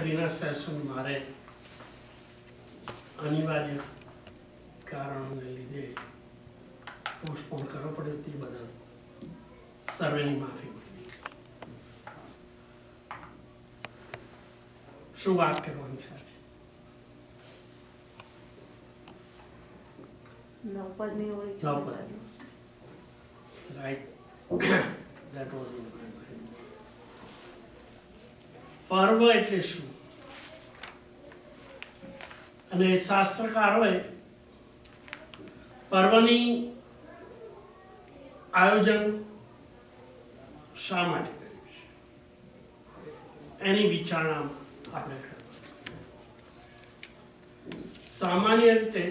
વિના સેશન મારે અનિવાર્ય કારણોને લીધે પોસ્ટપોન કરવો પડ્યો, તે બદલ સર્વેની માફી માંગી. શું વાત કરવાની છે આજે? Right. That was in my mind. પર્વ એટલે શું? અને શાસ્ત્રકારોએ પર્વની આયોજન શા માટે કર્યું છે એની વિચારણા આપણે કરવી. સામાન્ય રીતે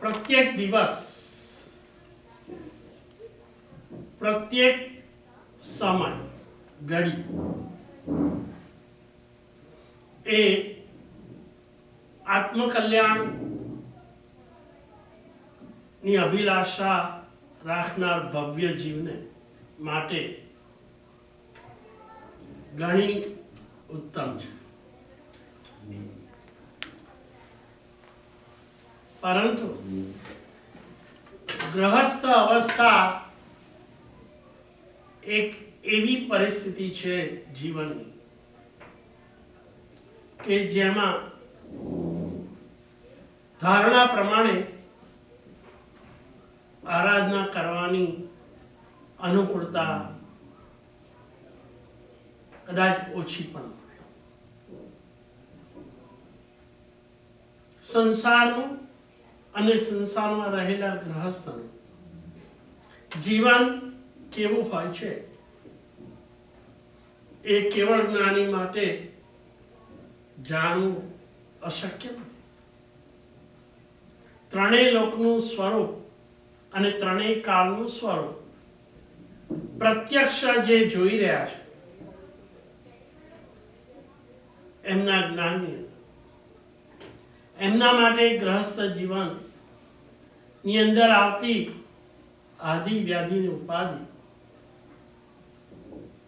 પ્રત્યેક દિવસ, પ્રત્યેક સમય, ઘડી એ આત્મકલ્યાણ ની અભિલાષા રાખનાર ભવ્ય જીવને માટે ઘણી ઉત્તમ છે. પરંતુ ગૃહસ્થ અવસ્થા એક એવી પરિસ્થિતિ છે જીવનની કે જેમાં ધારણા પ્રમાણે આરાધના કરવાની અનુકૂળતા કદાચ ઓછી પણ મળે. સંસારનું અને સંસારમાં રહેલા ગૃહસ્થનું જીવન કેવું હોય છે એ કેવળ જ્ઞાની માટે જાણવું અશક્ય નથી. ત્રણેય લોકનું સ્વરૂપ અને ત્રણેય કાળનું સ્વરૂપ પ્રત્યક્ષ જે જોઈ રહ્યા છે એમના જ્ઞાનની અંદર, એમના માટે ગ્રહસ્થ જીવન ની અંદર આવતી આદિ વ્યાધિની ઉપાધિ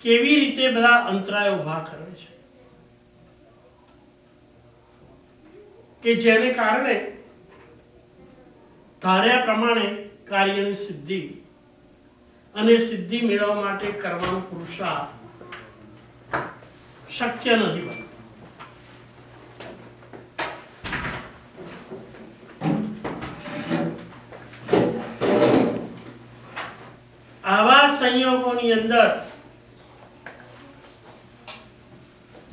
કેવી રીતે બધા અંતરાય ઉભા કરે છે કે જેને કારણે ધાર્યા પ્રમાણે કાર્યની સિદ્ધિ અને સિદ્ધિ મેળવવા માટે કરવાનો પુરુષાર્થ શક્ય નથી બનતો. આવા સંયોગોની અંદર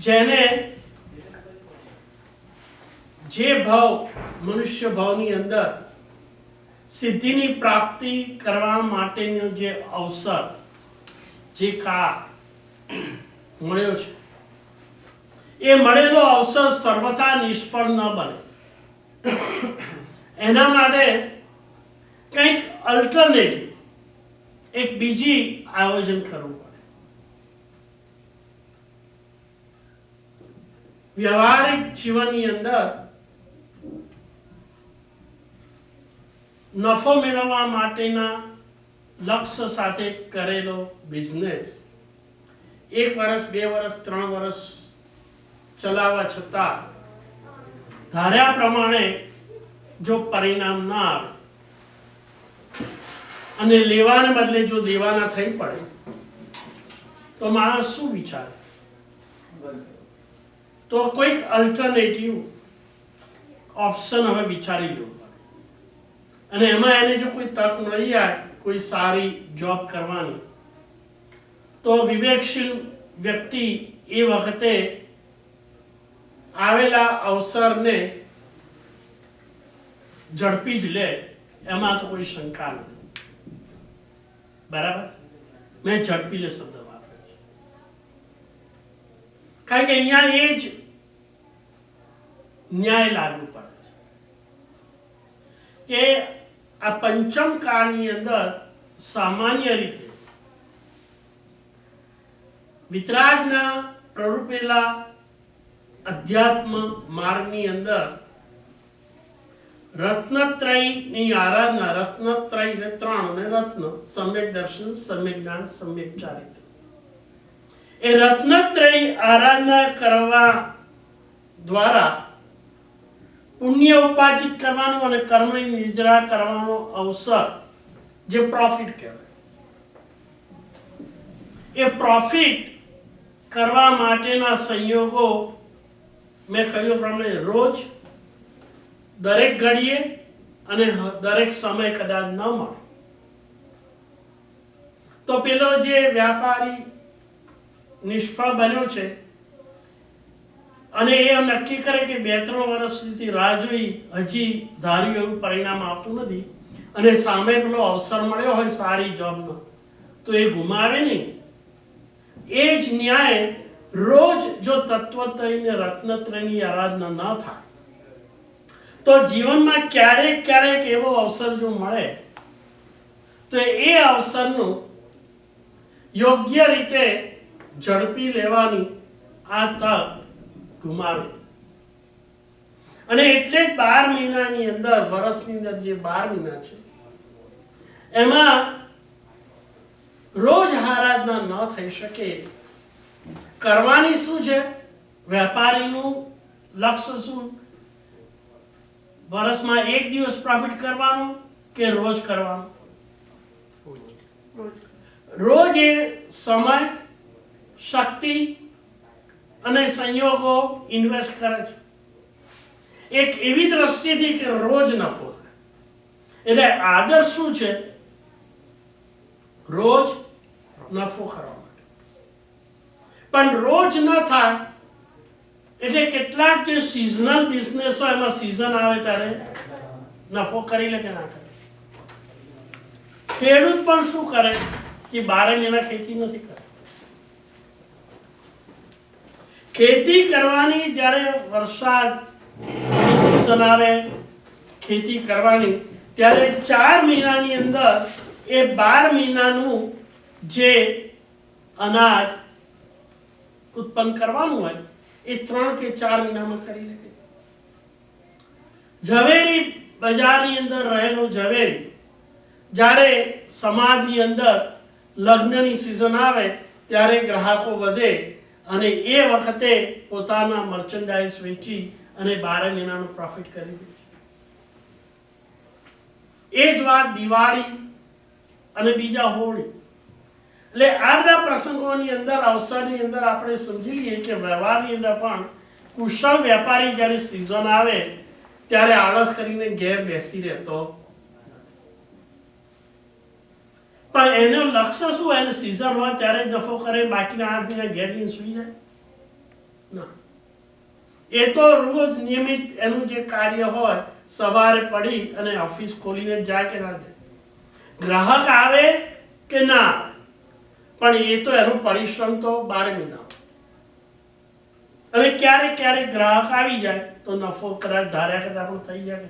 જેને જે ભાવ મનુષ્ય ભાવની અંદર સિદ્ધિની પ્રાપ્તિ કરવા માટેનો જે અવસર, જે કાળ મળ્યો છે, એ મળેલો અવસર સર્વથા નિષ્ફળ ન બને એના માટે કંઈક અલ્ટરનેટિવ, એક બીજી આયોજન કરવું પડે. વ્યવહારિક જીવનની અંદર નફો મેળવવા માટેના લક્ષ્ય સાથે કરેલો બિઝનેસ 1 વર્ષ, 2 વર્ષ, 3 વર્ષ ચલાવવા છતાં ધાર્યા પ્રમાણે જો પરિણામ ના આવે અને લેવાને બદલે જો દેવાના થઈ પડે તો માણસ શું વિચારે? તો કોઈક અલ્ટરનેટિવ ઓપ્શન હવે વિચારી લેવું પડે. અને એમાં એને જો કોઈ તક મળી જાય કોઈ સારી જોબ કરવાની, તો વિવેકશીલ વ્યક્તિ એ વખતે આવેલા અવસરને ઝડપી જ લે, એમાં તો કોઈ શંકા નથી. બરાબર? મેં ઝડપી લે શબ્દ વાપર્યો છે કારણ કે અહીંયા એ જ ન્યાય લાગુ પડે છે કે આ પંચમ કાળની અંદર સામાન્ય રીતે વિતરાગના પ્રરૂપેલા અધ્યાત્મ માર્ગની અંદર રત્નત્રયની આરાધના, રત્નત્રય એટલે 3 અને રત્ન, સમ્યક દર્શન, સમ્યક જ્ઞાન, સમ્યક ચારિત્ર, એ રત્નત્રય આરાધના કરવા દ્વારા પુણ્ય ઉપાર્જિત કરવાનો અને કર્મની નિદ્રા કરવાનો અવસર, જે પ્રોફિટ કહેવાય, એ પ્રોફિટ કરવા માટેના સંયોગો મેં કહ્યું પ્રમાણે રોજ, દરેક ઘડીએ અને દરેક સમય કદાચ ન મળે તો પેલો જે વ્યાપારી નિષ્ફળ બન્યો છે અને એ નક્કી કરે કે 2-3 વર્ષ સુધી રાહ જોઈ, હજી ધાર્યું એવું પરિણામ આવતું નથી અને સામે પેલો અવસર મળ્યો હોય સારી જોબનો, તો એ ગુમાવે નહીં. એ જ ન્યાય રોજ જો તત્વત્રયને રત્નત્રયની આરાધના ન થાય તો જીવનમાં ક્યારેક ક્યારેક એવો અવસર જો મળે તો એ અવસરનું યોગ્ય રીતે ઝડપી લેવાની આ તક ગુમાવે. અને એટલે જ 12 મહિનાની અંદર, વર્ષની અંદર જે 12 મહિના છે એમાં રોજ આરાધના ન થઈ શકે. કરવાની શું છે? વેપારીનું લક્ષ્ય શું? વર્ષમાં 1 દિવસ પ્રોફિટ કરવાનો કે રોજ કરવાનો? રોજ એ સમય, શક્તિ અને સંયોગો ઇન્વેસ્ટ કરે છે એક એવી દ્રષ્ટિથી કે રોજ નફો થાય. એટલે આદર્શ શું છે? રોજ નફો કરવા માટે. પણ રોજ ન થાય એટલે કેટલાક જે સિઝનલ બિઝનેસ હોય એમાં સિઝન આવે ત્યારે નફો કરી લે કે ના કરે. ખેડૂત પણ શું કરે કે 12 મહિના ખેતી નથી કરતા. ખેતી કરવાની જ્યારે વરસાદ સિઝન આવે ખેતી કરવાની ત્યારે 4 મહિનાની અંદર એ 12 મહિનાનું જે અનાજ ઉત્પન્ન કરવાનું હોય એ 3 કે 4 મહિનામાં કરી લે. ઝવેરી બજારની અંદર રહેલો ઝવેરી જ્યારે સમાજની અંદર લગ્નની સિઝન આવે ત્યારે ગ્રાહકો વધે અને એ વખતે પોતાના મર્ચેન્ડાઇઝ વેચી અને 12 મહિનાનો પ્રોફિટ કરી દે છે. એ જ વાત દિવાળી અને બીજા હોળી. એટલે આ બધા પ્રસંગોની અંદર, અવસરની અંદર આપણે સમજી લઈએ કે વ્યવહારની અંદર પણ કુશળ વેપારી જ્યારે સિઝન આવે ત્યારે આળસ કરીને ઘેર બેસી રહેતો, પણ એનો લક્ષ્ય શું? એને સિઝન હોય ત્યારે નફો કરે, બાકીના 8 મહિના ઘેર જઈને સુઈ જાય ના. એ તો રોજ નિયમિત એનું જે કાર્ય હોય સવારે પડી અને ઓફિસ ખોલીને જાય કે ના જાય, ગ્રાહક આવે કે ના આવે, પણ એ તો એનો પરિશ્રમ તો 12 મહિના. અને ક્યારેક ક્યારેક ગ્રાહક આવી જાય તો નફો કદાચ ધાર્યા કરતા પણ થઈ જાય.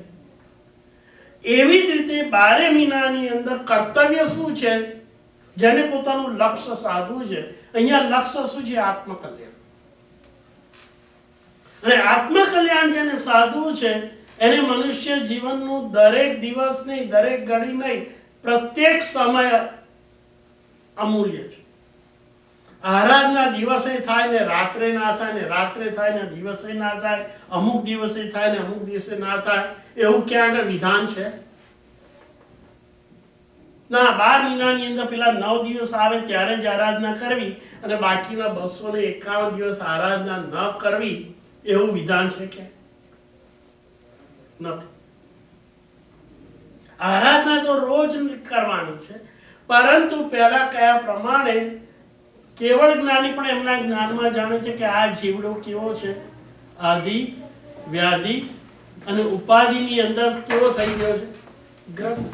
એવી જ રીતે 12 મહિનાની અંદર કર્તવ્ય શું છે? જેને પોતાનું લક્ષ્ય સાધવું છે. અહીંયા લક્ષ્ય શું છે? આત્મકલ્યાણ. અને આત્મકલ્યાણ જેને સાધવું છે એને મનુષ્ય જીવનનું દરેક દિવસ નહીં, દરેક ઘડી નહીં, પ્રત્યેક સમય અમૂલ્ય છે. આરાધના દિવસે થાય ને રાત્રે ના થાય, ને રાત્રે થાય ને દિવસે ના થાય, અમુક દિવસે થાય ને અમુક દિવસે ના થાય, એવું ક્યાં આગળ વિધાન છે? ના. 12 મહિનાની અંદર પેલા 9 દિવસ આવે ત્યારે જ આરાધના કરવી અને બાકીના 251 દિવસ આરાધના ન કરવી એવું વિધાન છે કે નથી? આરાધના તો રોજ કરવાની છે, પરંતુ પહેલા કયા પ્રમાણે કેવળ જ્ઞાની પણ એમના જ્ઞાનમાં જાણે છે કે આ જીવડો કેવો છે? આદિ, વ્યાધિ અને ઉપાધિની અંદર કેવો થઈ ગયો છે? ગ્રસ્ત.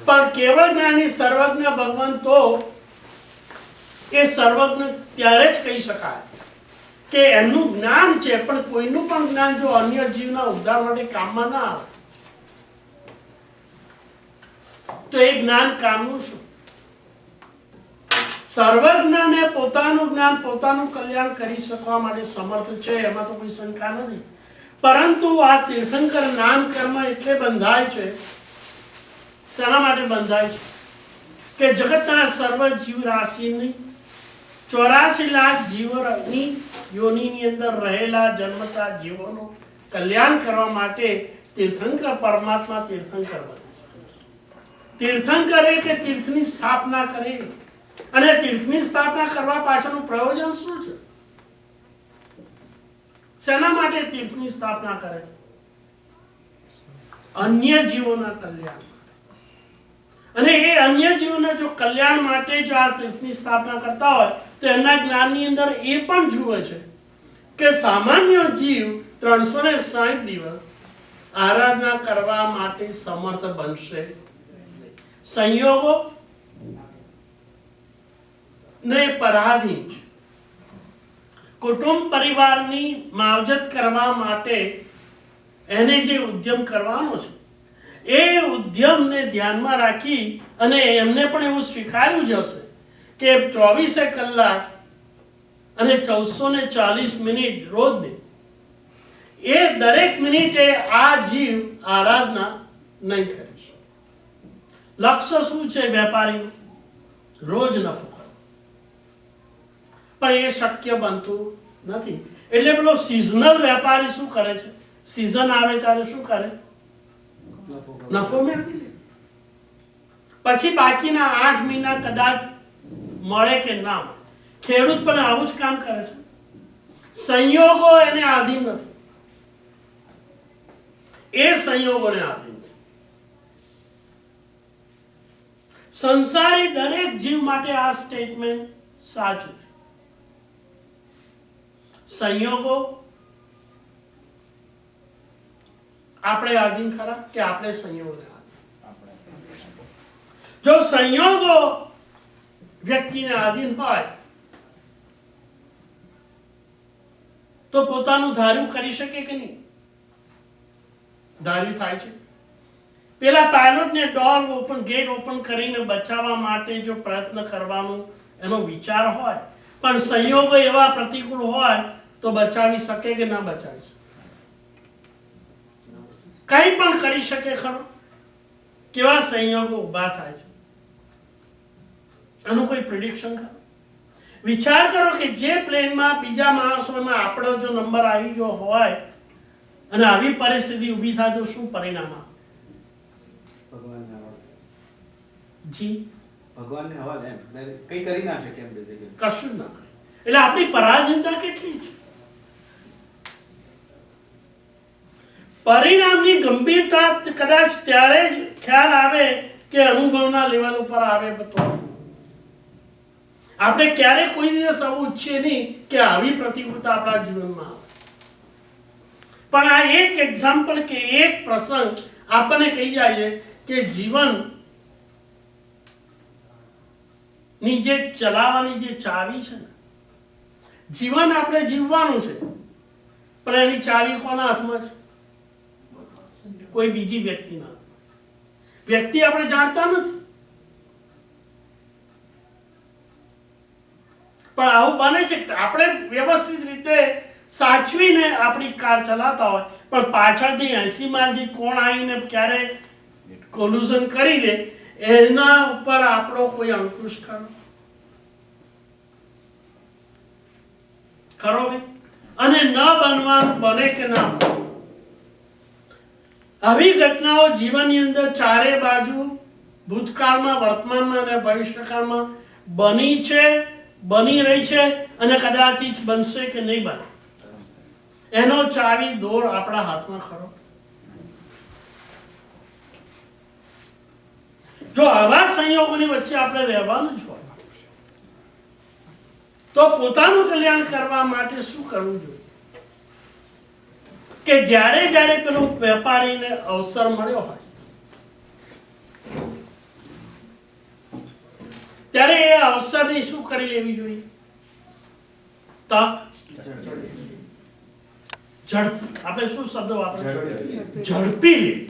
પણ કેવળ જ્ઞાની સર્વજ્ઞ ભગવાન તો એ સર્વજ્ઞ ત્યારે જ કહી શકાય કે એમનું જ્ઞાન છે, પણ કોઈનું પણ જ્ઞાન જો અન્ય જીવના ઉદ્ધાર માટે કામમાં ના આવે તો એ જ્ઞાન કામનું શું? સર્વજ્ઞને પોતાનું જ્ઞાન, પોતાનું કલ્યાણ કરી શકવા માટે સમર્થ છે, એમાં તો કોઈ શંકા નથી. પરંતુ આ તીર્થંકર નામ કર્મ એટલે બંધાય છે. શેના માટે બંધાય છે? કે જગતના સર્વ જીવ રાશિની 84 લાખ જીવોની યોનિની અંદર રહેલા જન્મતા જીવોનું કલ્યાણ કરવા માટે તીર્થંકર પરમાત્મા તીર્થંકર બને. તીર્થંકરે કે તીર્થની સ્થાપના કરે, અને તીર્થની સ્થાપના કરવા પાછળનું પ્રયોજન શું છે? શેના માટે તીર્થની સ્થાપના કરે છે? અન્ય જીવોના કલ્યાણ. અને એ અન્ય જીવોના જો કલ્યાણ માટે જો આ તીર્થની સ્થાપના કરતા હોય તો એમના જ્ઞાનની અંદર એ પણ જુએ છે કે સામાન્ય જીવ 360 દિવસ આરાધના કરવા માટે સમર્થ બનશે. સંયોગો ને પરાધીન છે. કુટુંબ પરિવારની માવજત કરવા માટે એને જે ઉદ્યમ કરવાનો છે એ ઉદ્યમને ધ્યાનમાં રાખી અને એમને પણ એવું સ્વીકાર્યું જશે કે 24 કલાક અને 1440 મિનિટ રોજની એ દરેક મિનિટે આ જીવ આરાધના નહીં કરે છે. લક્ષ્ય શું છે વેપારીનું? રોજ નફો કરો. પણ એ શક્ય બનતું નથી. એટલે પેલો સિઝનલ વેપારી શું કરે છે? સિઝન આવે ત્યારે શું કરે? નફો મેળવી લે. પછી બાકીના 8 મહિના કદાચ મળે કે ના મળે. ખેડૂત પણ આવું જ કામ કરે છે. સંયોગો એને આધીન નથી, એ સંયોગોને આધીન છે. સંસારી દરેક જીવ માટે આ સ્ટેટમેન્ટ સાચું છે. સંયોગો આપણે આધીન ખરા કે આપણે સંયોગોને આધીન? જો સંયોગો વ્યક્તિને આધીન હોય તો પોતાનું ધાર્યું કરી શકે કે નહીં? ધાર્યું થાય છે. પેલા પાયલોટને ડોર ઓપન, ગેટ ઓપન કરીને બચાવવા માટે જો પ્રયત્ન કરવાનો એનો વિચાર હોય, પણ સંયોગો એવા પ્રતિકૂળ હોય તો બચાવી શકે કે ના બચાવી શકે? કંઈ પણ કરી શકે ખરો? કેવા સંયોગો ઊભા થાય છે એનું કોઈ પ્રિડિક્શન ખરો? વિચાર કરો કે જે પ્લેનમાં બીજા માણસોમાં આપણો જો નંબર આવી ગયો હોય અને આવી પરિસ્થિતિ ઊભી થાય તો શું પરિણામ આવે? જી ભગવાનને હવાલે એમ કઈ કરી ના શકે એમ બેઝિકલી કશું ના કરે. એટલે આપણી પરાધીનતા કેટલી છે? પરિણામની ગંભીરતા કદાચ ત્યારે જ ખ્યાલ આવે કે અનુભવના લેવલ ઉપર આવે. તો આપણે ક્યારે કોઈ દિવસ આવું ઈચ્છીએ નહીં કે આવી પ્રતિકૂળતા આપણા જીવનમાં આવે. પણ આ એક એક્ઝામ્પલ કે એક પ્રસંગ આપણને કહી જાય કે જીવન ની જે ચલાવવાની જે ચાવી છે ને, જીવન આપણે જીવવાનું છે, પણ એની ચાવી કોના હાથમાં છે? કોઈ બીજી વ્યક્તિના હાથમાં. વ્યક્તિ આપણે જાણતા નથી, પણ આવું બને છે કે આપણે વ્યવસ્થિત રીતે સાચવીને આપણી કાર ચલાવતા હોય, પણ પાછળથી 80 માઇલથી કોણ આવીને ક્યારે કોલ્યુશન કરી દે એના ઉપર આપણો કોઈ અંકુશ ખરો? ભાઈ? અને ન બનવાનું બને કે ના બને? આવી ઘટનાઓ જીવનની અંદર ચારે બાજુ ભૂતકાળમાં, વર્તમાનમાં અને ભવિષ્યકાળમાં બની છે, બની રહી છે અને કદાચ બનશે કે નહીં બને. એનો ચાવી દોર આપણા હાથમાં ખરો? જો આવા સંયોગોની વચ્ચે આપણે રહેવાનું જ હોય તો પોતાનું કલ્યાણ કરવા માટે શું કરવું જોઈએ? કે જ્યારે જ્યારે પેલો વેપારીને અવસર મળ્યો હોય ત્યારે એ અવસરની શું કરી લેવી જોઈએ? તક ઝડપ. આપણે શું શબ્દ વાપરે? ઝડપી લેવી.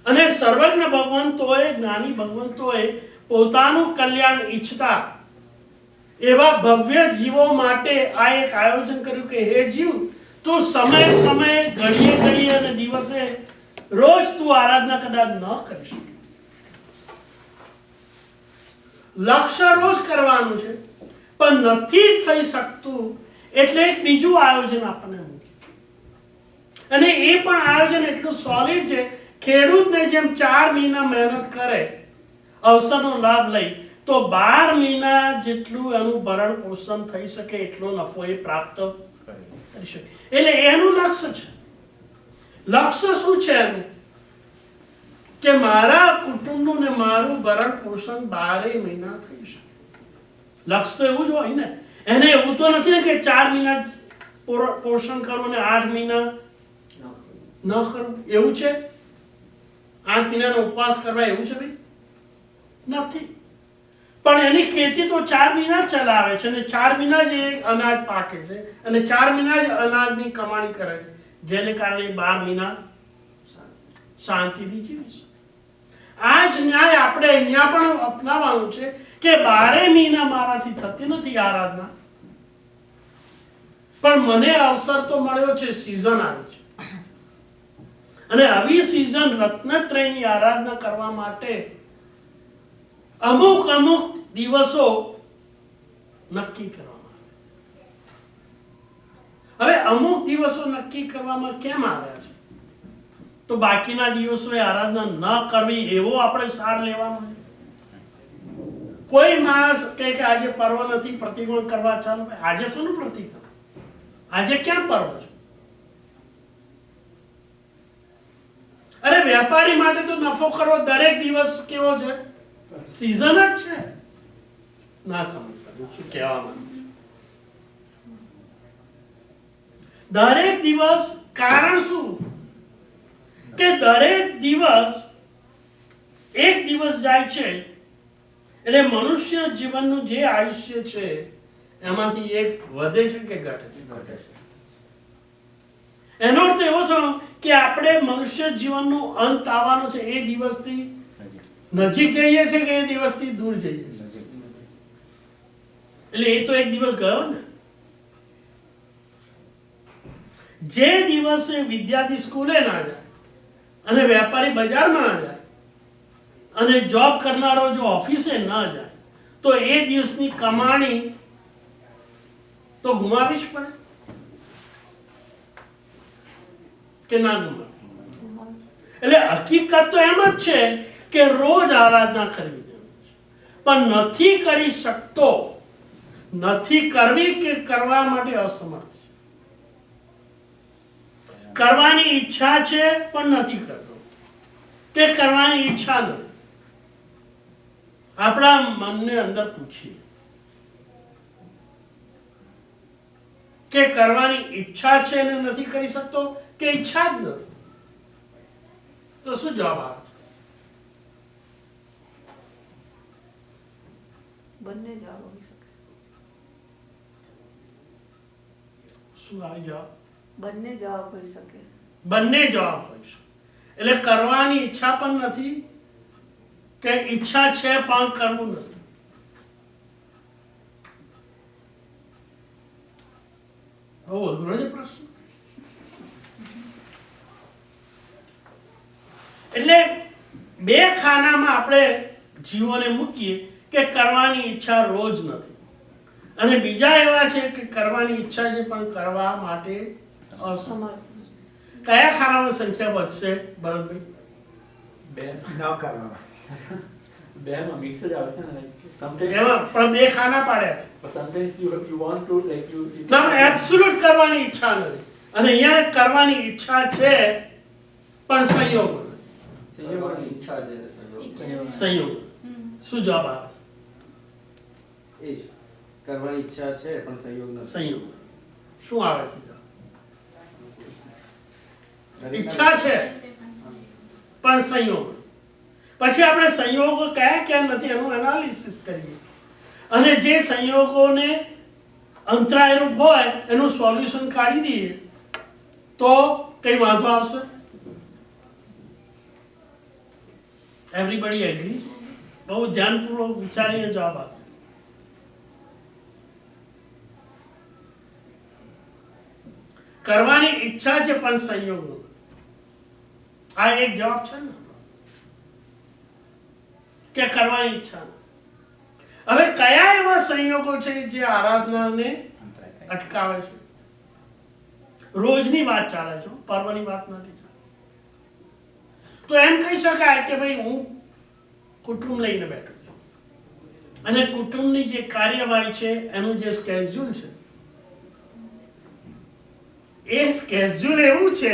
અને સર્વજ્ઞ ભગવંતોએ, જ્ઞાની ભગવંતોએ પોતાનું કલ્યાણ ઈચ્છતા એવા ભવ્ય જીવો માટે આ એક આયોજન કર્યું કે હે જીવ, તું સમય સમયે, ઘડીએ ઘડીએ અને દિવસે રોજ તું આરાધના કદાચ ન કરી શકે, લક્ષ્ય રોજ કરવાનું છે, પણ નથી થઈ શકતું એટલે એક બીજું આયોજન આપણને મૂક્યું. અને એ પણ આયોજન એટલું સોલિડ છે, ખેડૂતને જેમ 4 મહિના મહેનત કરે અવસરનો લાભ લઈ, તો 12 મહિના જેટલું એનું ભરણ પોષણ થઈ શકે એટલો નફો એ પ્રાપ્ત કરી શકે. એટલે એનું લક્ષ્ય છે. લક્ષ્ય શું છે એનું? કે મારા કુટુંબનું ને મારું ભરણ પોષણ 12 મહિના થઈ શકે. લક્ષ્ય તો એવું જ હોય ને. એને એવું તો નથી ને કે 4 મહિના પોષણ કરવું ને 8 મહિના ન કરવું, એવું છે? 8 મહિનાનો ઉપવાસ કરવા એવું છે ભાઈ? નથી. પણ એની ખેતી તો 4 મહિના ચલાવે છે, અને 4 મહિના જ એ અનાજ પાકે છે, અને 4 મહિના જ અનાજની કમાણી કરે છે, જેને કારણે 12 મહિના શાંતિથી જીવી શકે. આ જ ન્યાય આપણે અહીંયા પણ અપનાવવાનું છે કે 12 મહિના મારાથી થતી નથી આરાધના, પણ મને અવસર તો મળ્યો છે, સિઝન આવી છે, અને આવી સિઝન રત્નત્રયની આરાધના કરવા માટે અમુક દિવસો નક્કી કરવામાં આવે. હવે અમુક દિવસો નક્કી કરવામાં કેમ આવ્યા છે? તો બાકીના દિવસોએ આરાધના ન કરવી એવો આપણે સાર લેવાનો છે? કોઈ માણસ કહે કે આજે પર્વ નથી, પ્રતિક્રમણ કરવા ચાલો. આજે શેનું પ્રતિક્રમણ? આજે ક્યાં પર્વ છે? અરે વેપારી માટે તો નફો કરવો દરેક દિવસ કેવો છે? સિઝન જ છે. ના સમજ શું કહેવા માંગુ છું. દરેક દિવસ કારણ શું? કે દરેક દિવસ એક દિવસ જાય છે એટલે મનુષ્ય જીવનનું જે આયુષ્ય છે એમાંથી એક વધે છે કે ઘટે છે? એનો અર્થ એવો થયો કે આપણે મનુષ્ય જીવનનો અંત આવવાનો છે એ દિવસથી નજીક જઈએ છે કે એ દિવસથી દૂર જઈએ છીએ? એટલે એ તો એક દિવસ ગયો ને. જે દિવસે વિદ્યાર્થી સ્કૂલે ના જાય અને વેપારી બજારમાં ના જાય અને જોબ કરનારો જો ઓફિસે ન જાય, તો એ દિવસની કમાણી તો ગુમાવી જ પડે કે ના ગુમાવે? એટલે હકીકત તો એમ જ છે કે રોજ આરાધના કરવી જરૂર છે, પણ નથી કરી શકતો, નથી કરવી કે કરવા માટે અસમર્થ છે. કરવાની ઈચ્છા છે પણ નથી કરતો, કે કરવાની ઈચ્છા નથી. આપણા મનને અંદર પૂછીએ કે કરવાની ઈચ્છા છે ને નથી કરી શકતો, કે ઈચ્છા જ નથી, તો શું જવાબ આવે છે? બંને જવાબ હોઈ શકે. શું આવે જવાબ? બંને જવાબ હોઈ શકે. બંને જવાબ હોય છે. એટલે કરવાની ઈચ્છા પણ નથી કે ઈચ્છા છે પણ કરવું નથી. બહુ અઘરો છે પ્રશ્ન. એટલે બે ખાનામાં આપણે જીવોને મૂકીએ કે કરવાની ઈચ્છા રોજ નથી, અને બીજા એવા છે કે કરવાની ઈચ્છા છે પણ કરવા માટે અસમર્થ. કયા ખાનામાં સંખ્યા વધશે ભરતભાઈ? બે ન કરવામાં. બેમાં મિક્સ જ આવશે ને, like sometimes એમાં પણ બે ખાના પાડ્યા છે. but sometimes you want to like you ના, પણ એબ્સોલ્યુટ કરવાની ઈચ્છા નથી, અને અહીંયા કરવાની ઈચ્છા છે પણ સંયોગો નથી. કરવાની ઈચ્છા છે, સંયોગ. શું જવાબ આવે છે? એ જ કરવાની ઈચ્છા છે પણ સહયોગ નથી. સંયોગ. શું આવે છે જવાબ? ઈચ્છા છે પણ સંયોગ. પછી આપણે સંયોગો કયા ક્યાં નથી એનું એનાલિસિસ કરીએ, અને જે સંયોગોને અંતરાયરૂપ હોય એનું સોલ્યુશન કાઢી દઈએ તો કઈ વાંધો આવશે? Everybody agree? બહુ ધ્યાનપૂર્વક વિચારીને જવાબ આપો. કરવાની ઈચ્છા છે પણ સંયોગો. આ એક જવાબ છે ને, કે કરવાની ઈચ્છા. હવે કયા એવા સંયોગો છે જે આરાધનાને અટકાવે છે? રોજની વાત ચાલે છે, પર્વની વાત નથી ચાલતી. તો એમ કહી શકાય કે ભાઈ હું કુટુંબ લઈને બેઠો છું અને કુટુંબની જે કાર્યવાહી છે એનું જે સ્કેડ્યુલ છે એ સ્કેડ્યુલ એવું છે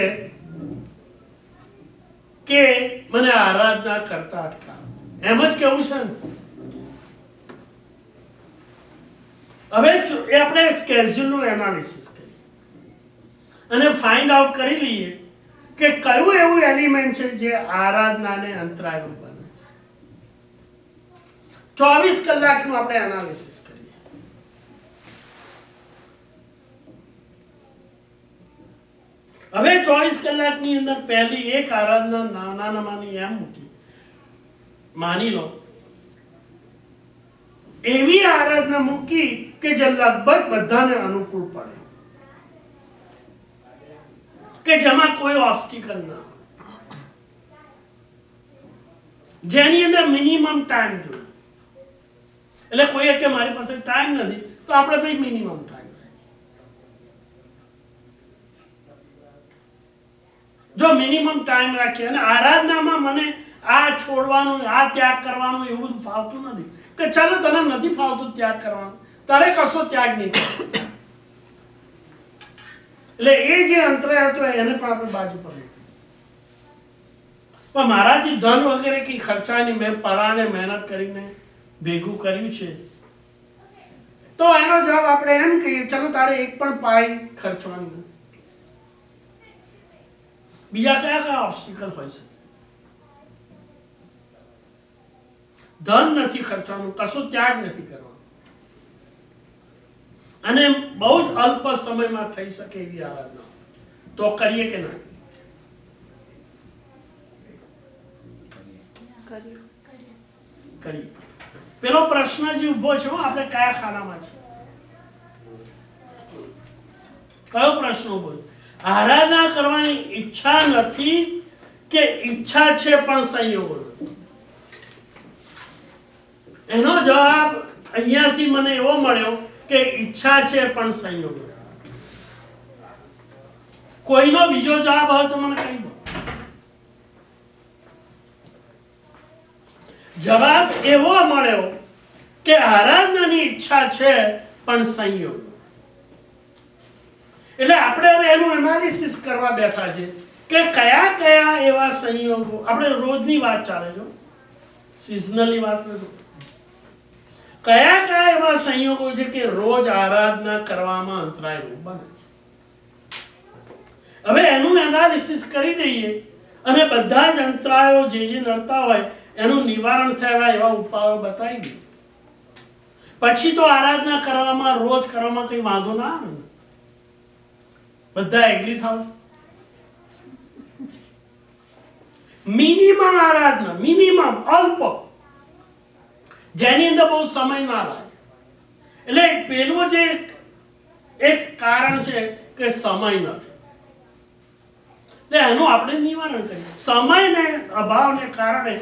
કે મને આરાધના કરતા અટકાવે. એમ જ કેવું છે ને? હવે એ આપણે સ્કેડ્યુલનું એનાલિસિસ કરીએ અને ફાઇન્ડ આઉટ કરી લઈએ કે કયું એવું એલિમેન્ટ છે જે આરાધનાને અંતરાયરૂપ બને છે. 24 કલાકનું આપણે એનાલિસિસ કરીએ. હવે 24 કલાકની અંદર પહેલી એક આરાધના નાનામાંની એમ મૂકી, માની લો એવી આરાધના મૂકી કે જે લગભગ બધાને અનુકૂળ પડે, કે જેમાં કોઈ ઓબ્સ્ટિકલ ના, જેની અંદર મિનિમમ ટાઈમ જોઈએ. એટલે કોઈ કે મારી પાસે ટાઈમ નથી તો આપણે ભાઈ મિનિમમ ટાઈમ. જો મિનિમમ ટાઈમ રાખીએ અને આરાધનામાં મને આ છોડવાનું, આ ત્યાગ કરવાનું એવું બધું ફાવતું નથી કે ચાલો તને નથી ફાવતું ત્યાગ કરવાનું, તારે કશો ત્યાગ નહીં કરવાનો. એટલે એ જે અંતરાય હતો એને પણ આપણે બાજુ પર મૂક્યું. પણ મારાથી ધન વગેરે કઈ ખર્ચાની મેં પરાણે મહેનત કરીને ભેગું કર્યું છે તો એનો જવાબ આપણે એમ કહીએ ચલો તારે એક પણ પાઈ ખર્ચવાની નથી. બીજા કયા કયા ઓબ્સ્ટિકલ હોય છે? ધન નથી ખર્ચવાનું, કશો ત્યાગ નથી કરવાનો અને બહુ જ અલ્પ સમયમાં થઈ શકે એવી આરાધના તો કરીએ કે ના કરીએ? પેલો પ્રશ્ન જે ઉભો છે આપણે કયા ખાનામાં છે? કયો પ્રશ્ન ઉભો છે? આરાધના કરવાની ઈચ્છા નથી કે ઈચ્છા છે પણ સંયોગો નથી? એનો જવાબ અહીંયાથી મને એવો મળ્યો કે ઈચ્છા છે પણ સંયોગો. કોઈનો બીજો જવાબ હોય તો મને કહી દો. જવાબ એવો મળ્યો કે આરાધનાની ઈચ્છા છે પણ સંયોગ. એટલે આપણે હવે એનું એનાલિસિસ કરવા બેઠા છે કે કયા કયા એવા સંયોગો, આપણે રોજની વાત ચાલે છે, સિઝનલની વાત નથી, કયા કયા એવા સંયોગો છે કે રોજ આરાધના કરવામાં અંતરાયરૂપ બને. હવે એનું એનાલિસિસ કરી દઈએ અને બધા જ અંતરાયો જે નડતા હોય એનું નિવારણ થયા એવા ઉપાયો બતાવી દઈએ. પછી તો આરાધના કરવામાં, રોજ કરવામાં કઈ વાંધો ના આવે ને? બધા એગ્રી થાવ? મિનિમમ આરાધના, મિનિમમ અલ્પ, જેની અંદર બહુ સમય ના લાગે. એટલે પેલું જે એક કારણ છે કે સમય નથી, એટલે એનું આપણે નિવારણ કરીએ. સમયને અભાવને કારણે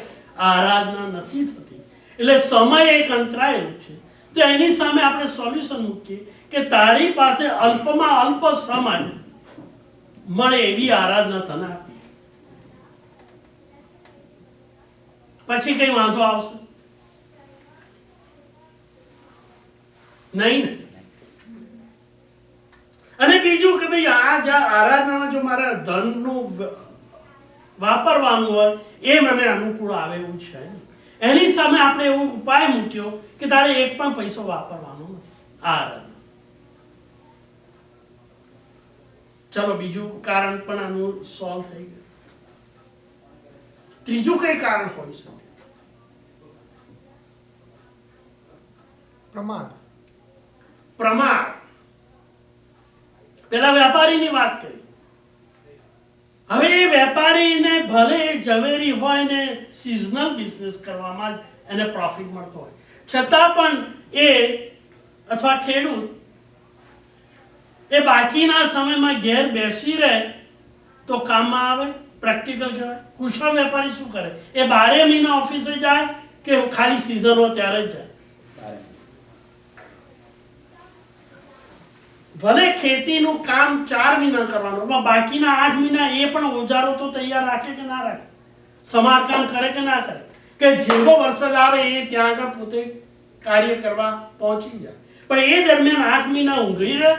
આરાધના નથી થતી, એટલે સમય એક અંતરાયરૂપ છે. તો એની સામે આપણે સોલ્યુશન મૂકીએ કે તારી પાસે અલ્પમાં અલ્પ સમય મળે એવી આરાધના તને આપી, પછી કઈ વાંધો આવશે નહીં ને? અને બીજું કે ભાઈ આ આરાધનામાં જો મારે ધનનું વાપરવાનું હોય એ મને અનુકૂળ આવે એવું છે ને, એની સામે આપણે એવો ઉપાય મૂક્યો કે તારે એક પણ પૈસો વાપરવાનો નથી આરાધના. ચલો બીજું કારણ પણ આનું સોલ્વ થઈ ગયું. ત્રીજું કઈ કારણ હોઈ શકે? પ્રમાદ. પ્રમાદ. પેલા વેપારીની વાત કરી. હવે એ વેપારીને ભલે ઝવેરી હોય ને સિઝનલ બિઝનેસ કરવામાં જ એને પ્રોફિટ મળતો હોય, છતાં પણ એ અથવા ખેડૂત એ બાકીના સમયમાં ઘેર બેસી રહે તો કામમાં આવે, પ્રેક્ટિકલ કહેવાય. કુશળ વેપારી શું કરે? એ 12 મહિના ઓફિસે જાય કે ખાલી સિઝન હોય ત્યારે જ જાય? ભલે ખેતીનું કામ 4 મહિના કરવાનું, પણ બાકીના 8 મહિના એ પણ ઓજારો તો તૈયાર રાખે કે ના રાખે, સમારકામ કરે કે ના કરે, કે જેવો વરસાદ આવે એ ત્યાં આગળ પોતે કાર્ય કરવા પહોંચી જાય. પણ એ દરમિયાન 8 મહિના ઊંઘી રહે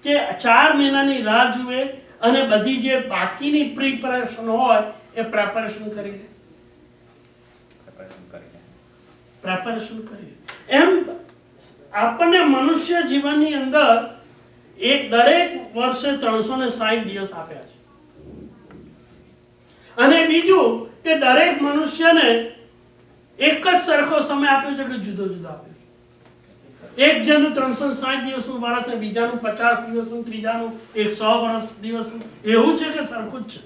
કે 4 મહિનાની રાહ જુએ અને બધી જે બાકીની પ્રિપેરેશન હોય એ પ્રેપરેશન કરી લે, પ્રેપરેશન કરી. એમ આપણને મનુષ્ય જીવનની અંદર દરેક વર્ષે 360 દિવસ આપ્યા છે. અને બીજું કે દરેક મનુષ્યને એક જ સરખો સમય આપ્યો છે કે જુદો જુદો આપ્યો છે. એક જણનું 360 દિવસનું વર્ષ, બીજાનું 50 દિવસનું, ત્રીજાનું 100 વર્ષ દિવસનું, એવું છે કે સરખું જ છે?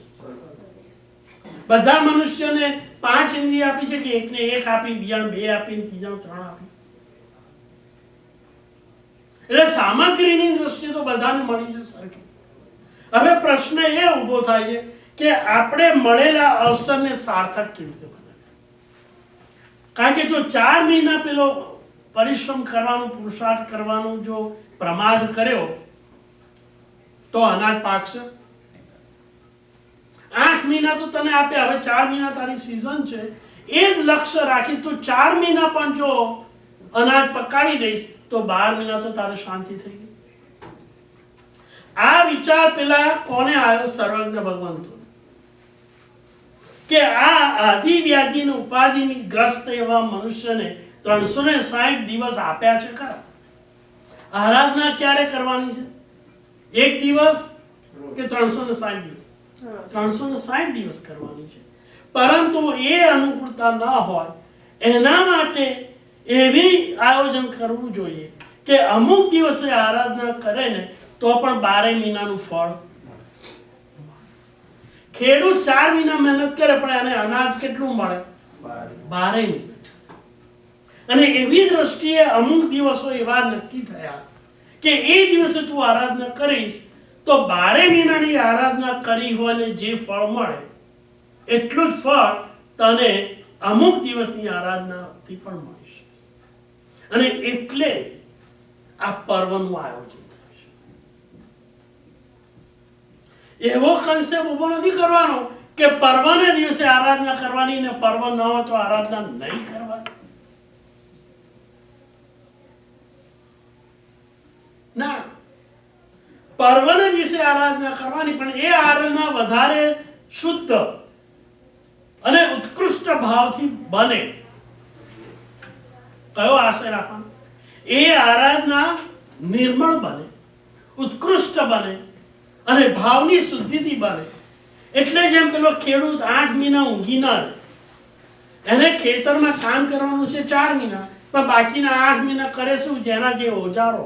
બધા મનુષ્યને 5 ઇન્દ્રિય આપી છે કે એકને 1 આપી, બીજાને 2 આપી, ત્રીજાને 3 આપી? એટલે સામગ્રીની દ્રષ્ટિએ તો બધાને મળી છે સરખી. હવે પ્રશ્ન એ ઊભો થાય છે કે આપણે મળેલા અવસરને સાર્થક કેવી રીતે બનાવીએ? કારણ કે જો 4 મહિના પેલો પરિશ્રમ કરવાનું, પુરુષાર્થ કરવાનું જો પ્રમાદ કર્યો તો અનાજ પાકશે? 8 મહિના તો તને આપ્યા, હવે 4 મહિના તારી સીઝન છે, એ જ લક્ષ્ય રાખી તો 4 મહિના પણ જો અનાજ પકાવી દઈશ તો 12 મહિના તો તારે શાંતિ થઈ ગઈ. આ વિચાર પેલા કોને આવ્યો? સર્વજ્ઞ ભગવંતો. કે આ આદિ વ્યાધિની ઉપાધિની ગ્રસ્ત એવા મનુષ્યને 360 દિવસ આપ્યા છે ખરા. આરાધના ક્યારે કરવાની છે? એક દિવસ કે 360 દિવસ? 360 દિવસ કરવાની છે. પરંતુ એ અનુકૂળતા ન હોય એના માટે એવી આયોજન કરવું જોઈએ કે અમુક દિવસે આરાધના કરે ને તો પણ 12 મહિનાનું ફળ. ખેડૂત 4 મહિના મહેનત કરે પણ એને અનાજ કેટલું મળે? 12 મહિના. અને એવી દ્રષ્ટિએ અમુક દિવસો એવા નક્કી થયા કે એ દિવસે તું આરાધના કરીશ તો 12 મહિનાની આરાધના કરી હોય ને જે ફળ મળે એટલું જ ફળ તને અમુક દિવસની આરાધનાથી પણ મળી શકે. અને એટલે આ પર્વનું આયોજન થાય છે. એવો કન્સેપ્ટ ઉભો નથી કરવાનો કે પર્વને દિવસે આરાધના કરવાની ને પર્વ ન હોય તો આરાધના નહીં કરવાની. ના, પર્વના દિવસે આરાધના કરવાની, પણ એ આરાધના વધારે શુદ્ધ અને ઉત્કૃષ્ટ ભાવથી બને. કયો આશય રાખવાનો? એ આરાધના નિર્મળ બને, ઉત્કૃષ્ટ બને અને ભાવની શુદ્ધિથી બને. એટલે જેમ પેલો ખેડૂત 8 મહિના ઊંઘી ના રહે, એને ખેતરમાં કામ કરવાનું છે 4 મહિના, પણ બાકીના 8 મહિના કરે શું? જેના જે ઓજારો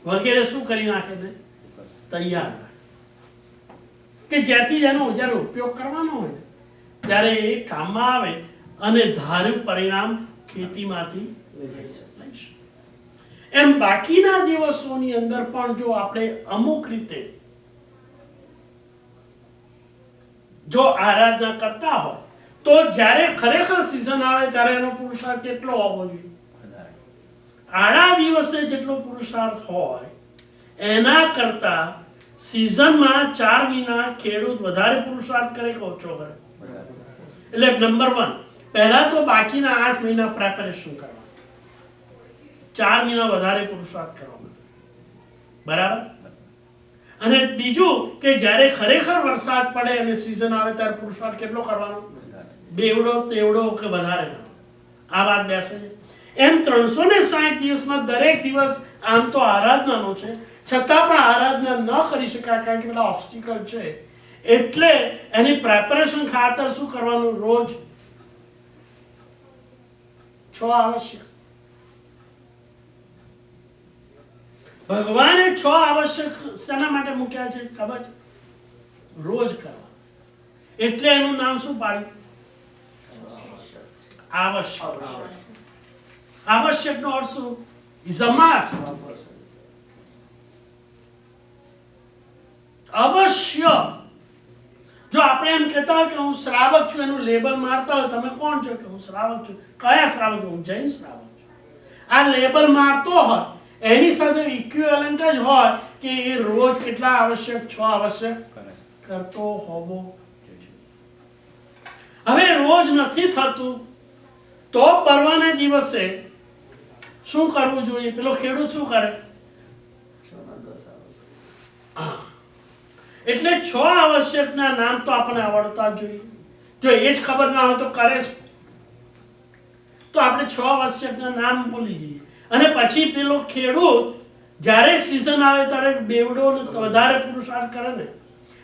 વગેરે શું કરી નાખે ને તૈયાર રાખે, કે જ્યાંથી જેનો ઓજારો ઉપયોગ કરવાનો હોય ત્યારે એ કામમાં આવે અને ધાર્યું પરિણામ ખેતીમાંથી લઈ શકે. એમ બાકીના દિવસોની અંદર પણ જો આપણે અમુક રીતે જો આરાધના કરતા હોય તો જ્યારે ખરેખર સિઝન આવે ત્યારે એનો પુરુષાર્થ કેટલો હોવો જોઈએ? આડા દિવસે જેટલો પુરુષાર્થ હોય એના કરતા સિઝનમાં 4 મહિના ખેડૂત વધારે પુરુષાર્થ કરે કે ઓછો કરે? એટલે નંબર 1, પહેલા તો બાકીના 8 મહિના પ્રેપરેશન કરવા, 4 મહિના વધારે પુરુષાર્થ કરવા, બરાબર? અને બીજું કે જ્યારે ખરેખર વરસાદ પડે અને સિઝન આવે ત્યારે પુરુષાર્થ કેટલો કરવાનો? બેવડો તેવડો કે વધારે કરવાનો. આ વાત બેસે છે. એમ 360 દિવસમાં દરેક દિવસ આમ તો આરાધનાનો છે, છતાં પણ આરાધના ન કરી શકાય કારણ કે પેલા ઓબ્સ્ટિકલ છે. એટલે એની પ્રેપરેશન ખાતર શું કરવાનું? રોજ 6 આવશ્યક. ભગવાને 6 આવશ્યક શેના માટે મૂક્યા છે ખબર છે? રોજ કરવા. એટલે એનું નામ શું પાડ્યું? આવશ્યક. આવશ્યક નો અર્થ શું? Is a must. અવશ્ય. જો આપણે એમ કહેતા હોય કે હું શ્રાવક છું, એનું લેબલ મારતા હોય, તમે કોણ છો? કે હું શ્રાવક છું. કયા શ્રાવક? હું જૈન શ્રાવક છું. આ લેબલ મારતો હોય એની સાથે ઇક્વિવેલન્ટ જ હોય કે એ રોજ કેટલા આવશ્યક 6 આવશ્યક કરતો હોવો જોઈએ. હવે રોજ નથી થતું તો પરવાને દિવસે શું કરવું જોઈએ? પેલો ખેડૂત શું કરે? 6 ના 10 આવે. હા. એટલે 6 આવશ્યકના નામ તો આપણને આવડતા જ જોઈએ. જો એ જ ખબર ના હોય તો કરે શું? તો આપણે 6 આવશ્યકના નામ બોલી જઈએ અને પછી પેલો ખેડૂત જ્યારે સિઝન આવે ત્યારે બેવડો ને વધારે પુરુષાર્થ કરે ને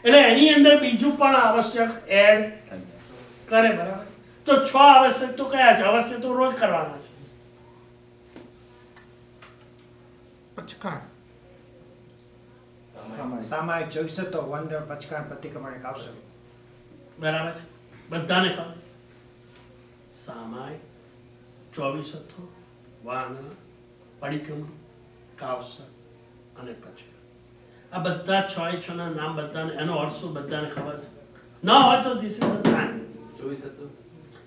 એટલે એની અંદર બીજું પણ આવશ્યક એડ કરે. બરાબર? તો 6 આવશ્યક તો કયા છે? આવશ્યક તો રોજ કરવાના છે. પચકાણ સામાયિક 24 તો વંદર પચકાણ પ્રતિક્રમણ એક આવશે. બરાબર છે? બધાને ખબર. સામાયિક 24 હતો, વાંદરા, પરિક્રમણ, કાવસર અને પચકાણ. આ બધા 6 ના નામ બધાને, એનો અર્થ શું બધાને ખબર છે? ન હોય તો ધીસ ઇઝ અ ટાઈમ. 24 હતું.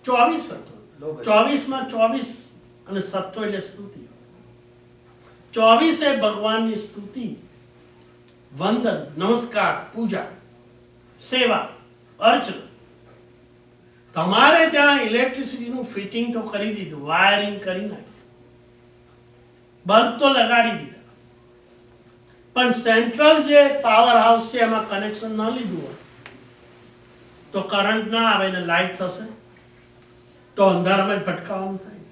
24 હતો. 24 માં 24 અને સત્તો એટલે સ્તુતિ. 24 એ ભગવાનની સ્તુતિ, વંદન, નમસ્કાર, પૂજા, સેવા, અર્ચના. તમારે ત્યાં ઇલેક્ટ્રિસિટીનું ફિટિંગ તો કરી દીધું, વાયરિંગ કરી નાખ્યું, બલ્બ તો લગાડી દીધા, પણ સેન્ટ્રલ જે પાવર હાઉસ છે એમાં કનેક્શન ન લીધું હોય તો કરંટ ના આવે ને લાઈટ થશે તો અંધારામાં જ ભટકાવાનું થાય.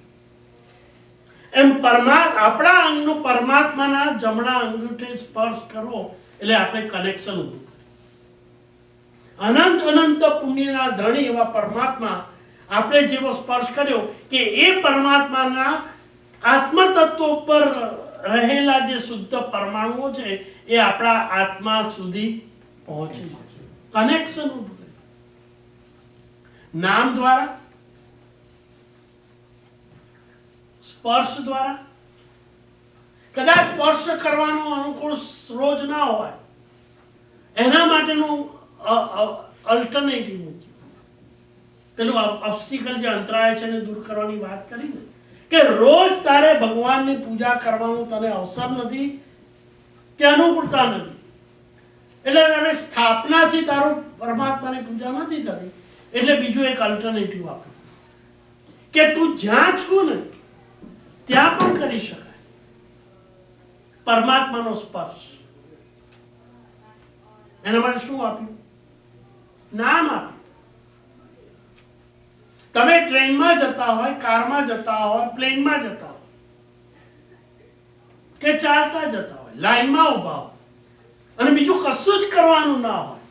એમ આપણા અંગનું પરમાત્માના જમણા અંગૂઠે સ્પર્શ કરવો એટલે આપણે કનેક્શન ઊભું કરીએ. અનંત અનંત પુણ્યના ધણી એવા પરમાત્મા આપણે જેવો સ્પર્શ કર્યો કે એ પરમાત્માના આત્મતત્વ પર રહેલા જે શુદ્ધ પરમાણુઓ છે એ આપણા આત્મા સુધી પહોંચી જશે. કનેક્શન ઊભું કર્યું. નામ દ્વારા, સ્પર્શ દ્વારા. કદાચ સ્પર્શ કરવાનો અનુકૂળ રોજ ના હોય એના માટેનું અલ્ટરનેટિવ મૂક્યું. પેલું ઓબ્સ્ટિકલ જે અંતરાય છે એને દૂર કરવાની વાત કરી ને કે રોજ તારે ભગવાનની પૂજા કરવાનું તને અવસર નથી કે અનુકૂળતા નથી એટલે તારે સ્થાપનાથી તારું પરમાત્માની પૂજા નથી થતી એટલે બીજું એક અલ્ટરનેટિવ આપ્યું કે તું જ્યાં છું ને ત્યાં પણ કરી શકાય પરમાત્માનો સ્પર્શ. એના માટે શું આપ્યું? નામ આપ્યું. તમે ટ્રેનમાં જતા હોય, કારમાં જતા હોય, પ્લેનમાં જતા હોય કે ચાલતા જતા હોય, લાઈનમાં ઊભા હોય અને બીજું કશું જ કરવાનું ના હોય,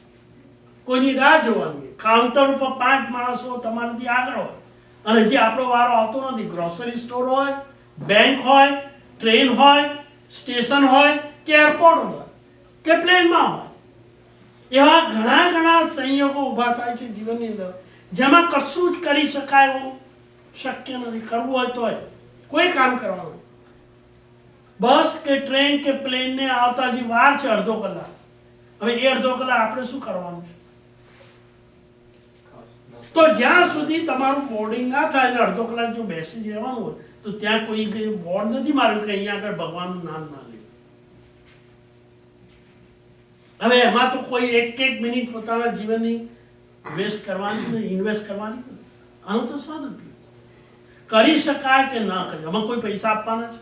કોઈની રાહ જોવાની, કાઉન્ટર ઉપર 5 માણસો તમારાથી આગળ હોય અને જે આપણો વારો આવતો નથી, ગ્રોસરી સ્ટોર હોય, બેંક હોય, ટ્રેન હોય, સ્ટેશન હોય કે એરપોર્ટ હોય કે પ્લેનમાં હોય, એવા ઘણા ઘણા સંયોગો ઊભા થાય છે જીવનની અંદર જેમાં કશું જ કરી શકાય એવું શક્ય નથી. કરવું હોય તો કોઈ કામ કરવાનું, બસ કે ટ્રેન કે પ્લેનને આવતા જે વાર છે અડધો કલાક, હવે એ અડધો કલાક આપણે શું કરવાનું છે? તો જ્યાં સુધી તમારું બોર્ડિંગ ના થાય ને અડધો કલાક જો બેસી જવાનું હોય તો ત્યાં કોઈ બોર્ડ નથી માર્યું કે અહીંયા આગળ ભગવાનનું નામ ના લે. હવે એમાં તો કોઈ એક મિનિટ પોતાના જીવનની વેસ્ટ કરવાની નહીં, ઇન્વેસ્ટ કરવાની નહીં. આનું તો સાધન કરી શકાય કે ના કરી. એમાં કોઈ પૈસા આપવાના છે?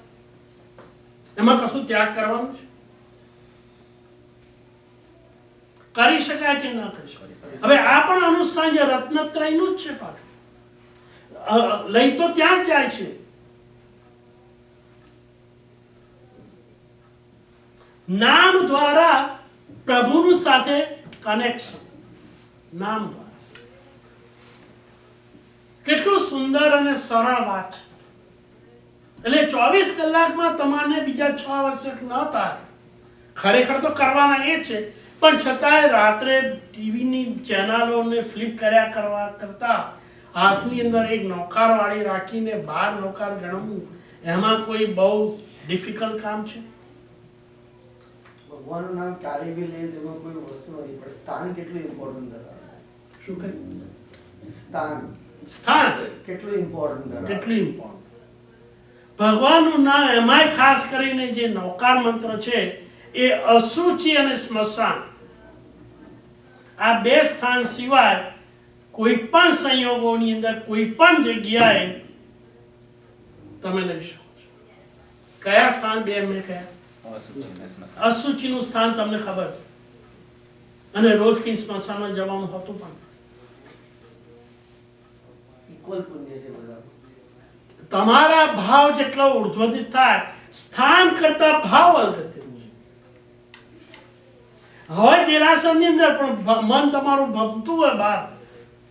એમાં કશું ત્યાગ કરવાનું છે? કરી શકાય કે ના કરી શકાય? હવે આ પણ અનુષ્ઠાન જે રત્નત્રયનું જ છે પાછું. લઈ તો ત્યાં જ જાય છે. નામ દ્વારા પ્રભુનું સાથે કનેક્શન. નામ દ્વારા કેટલું સુંદર અને સરળ વાત છે. એટલે 24 કલાકમાં તમારે બીજા 6 આવશ્યક ન થાય. ખરેખર તો કરવાના એ છે પણ છતાંય રાત્રે ટીવીની ચેનલોને ફ્લિપ કર્યા કરવા કરતા હાથની અંદર એક નોકાર વાળી રાખીને 12 નોકાર ગણવું એમાં કોઈ બહુ ડિફિકલ્ટ કામ છે? ભગવાનનું નામ ક્યારે બી લે તેમાં કોઈ વસ્તુ નથી પણ સ્થાન કેટલું ઇમ્પોર્ટન્ટ ધરાવે. શું કહ્યું? સ્થાન સ્થાન કેટલું ઇમ્પોર્ટન્ટ ધરાવે. કેટલું ઇમ્પોર્ટન્ટ. ભગવાનનું નામ એમાંય ખાસ કરીને જે નૌકાર મંત્ર છે એ અશુચિ અને સ્મશાન આ બે સ્થાન સિવાય કોઈ પણ સંયોગોની અંદર કોઈ પણ જગ્યાએ તમે લઈ શકો છો. કયા સ્થાન બે મેં કયા? અશુચિનું સ્થાન તમને ખબર છે, અને રોજ કઈ સ્મશાનમાં જવાનું હોતું પણ ઇક્વલ પુણ્ય છે બધા. તમારા ભાવ જેટલો ઉર્ધ્વધિત થાય સ્થાન કરતા ભાવ અગત્યનું છે. હવે દેરાસરની અંદર પણ મન તમારું ભમતું હોય બહાર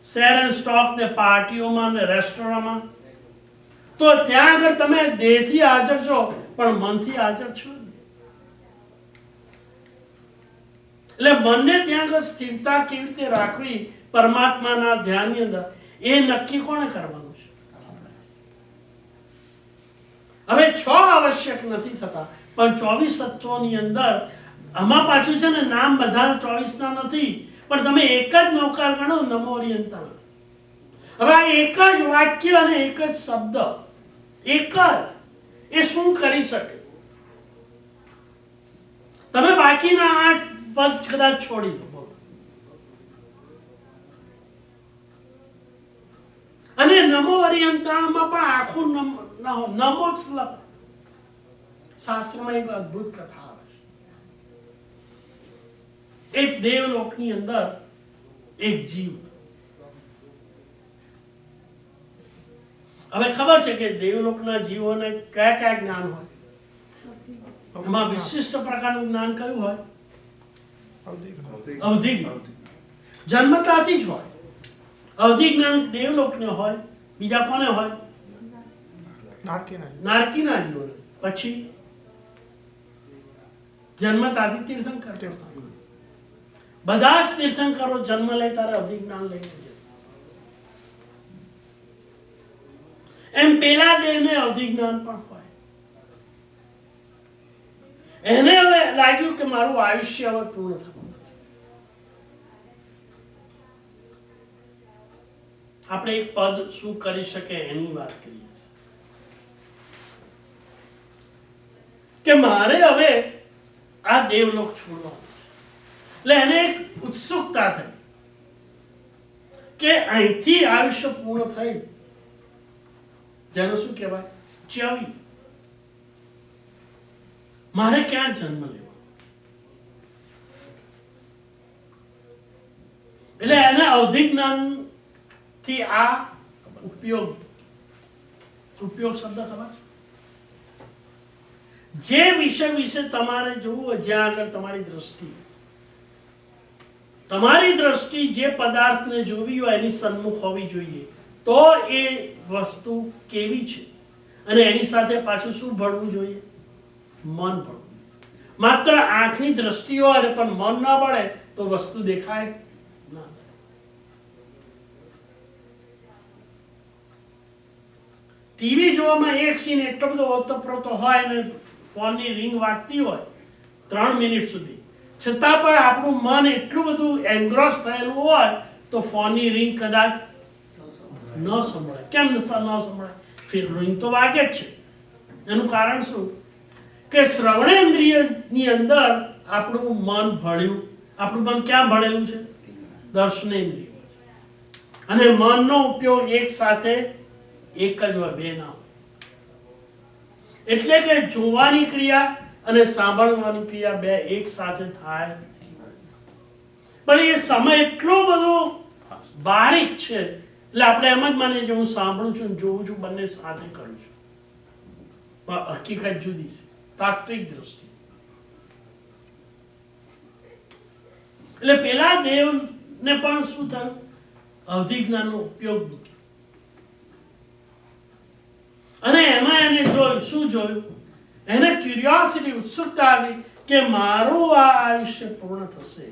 શેર એન્ડ સ્ટોક ને પાર્ટીઓમાં ને રેસ્ટોરન્ટમાં, તો ત્યાં આગળ તમે દેહથી હાજર છો પણ મનથી હાજર છો નહીં. એટલે મનને ત્યાં આગળ સ્થિરતા કેવી રીતે રાખવી પરમાત્માના ધ્યાનની અંદર એ નક્કી કોણે કરવાનું છે? હવે 6 આવશ્યક નથી થતા, પણ 24 તત્વોની અંદર આમાં પાછું છે ને નામ બધા 24 ના નથી, પણ તમે એક જ નૌકાર ગણો નમો ઓરિયંતા. હવે આ એક જ વાક્ય અને એક જ શબ્દ એક જ એ શું કરી શકે? તમે બાકીના 8 પદ કદાચ છોડી દો, બોલો. અને નમો ઓરિયંતામાં પણ આખું નમો જ લખો. શાસ્ત્રમાં એક અદ્ભુત કથા આવે છે. એક દેવલોકની અંદર એક જીવ. હવે ખબર છે કે દેવલોકના જીવોને કયા કયા જ્ઞાન હોય? એમાં વિશિષ્ટ પ્રકારનું જ્ઞાન કયું હોય? અવધિ જ્ઞાન. જન્મતાથી જ હોય. અવધિ જ્ઞાન દેવલોકને હોય. બીજા કોને હોય? નારકીના જીવોને. પછી જન્મતાથી તીર્થંકર. બધા જ તીર્થંકરો જન્મ લે ત્યારે અવધિ જ્ઞાન લઈને જાય. એમ પેલા દેહને અવધિ જ્ઞાન પણ હોય. એને હવે લાગ્યું કે મારું આયુષ્ય હવે પૂર્ણ થયું. આપણે એક પદ શું કરી શકે એની વાત કરીએ કે મારે હવે આ દેવલોક છોડવા. એટલે એને એક ઉત્સુકતા થઈ કે અહીંથી આયુષ્ય પૂર્ણ થઈ, જેનું શું કહેવાય? ચવી. મારે ક્યાં જન્મ લેવો? એટલે એને અવધિ જ્ઞાન થી આ ઉપયોગ શબ્દ ખબર છે? જે વિષય વિશે તમારે જોવું હોય, જ્યાં આગળ તમારી દ્રષ્ટિ જે પદાર્થને જોવી હોય એની સન્મુખ હોવી જોઈએ, તો એ વસ્તુ કેવી છે અને એની સાથે પાછું શું ભળવું જોઈએ? મન ભળવું. માત્ર આંખની દ્રષ્ટિ હોય પણ મન ના ભળે તો વસ્તુ દેખાય ના. ટીવી જોવામાં એક સીન એટલો બધો ઓતપ્રોતો હોય અને ફોનની રિંગ વાગતી હોય 3 મિનિટ સુધી, છતાં પણ આપણું મન એટલું બધું એન્ગ્રોસ થયેલું હોય તો ફોનની રિંગ કદાચ ન સંભળાય. કેમ ન સંભળાય? ફિર રિંગ તો વાગે જ છે. એનું કારણ શું? કે શ્રવણેન્દ્રિયની અંદર આપણું મન ભળ્યું. આપણું મન ક્યાં ભળેલું છે? દર્શનેન્દ્રિય. અને મનનો ઉપયોગ એક સાથે એક જ હોય, બે ના હોય. એટલે કે જોવાની ક્રિયા અને સાંભળવાની ક્રિયા બે એક સાથે થાય. પણ એ સમય એટલો બધો બારીક છે એટલે આપણે એમ જ માનીએ કે હું સાંભળું છું જોઉં છું બંને સાથે કરું છું, પણ હકીકત જુદી છે તાત્વિક દ્રષ્ટિ. એટલે પેલા દેવને પણ શું થયું? અવધિ જ્ઞાનનો ઉપયોગ મૂક્યો. અને એમાં એને જોયું. શું જોયું? એને ક્યુરિયોસિટી, ઉત્સુકતા આવી કે મારું આ આયુષ્ય પૂર્ણ થશે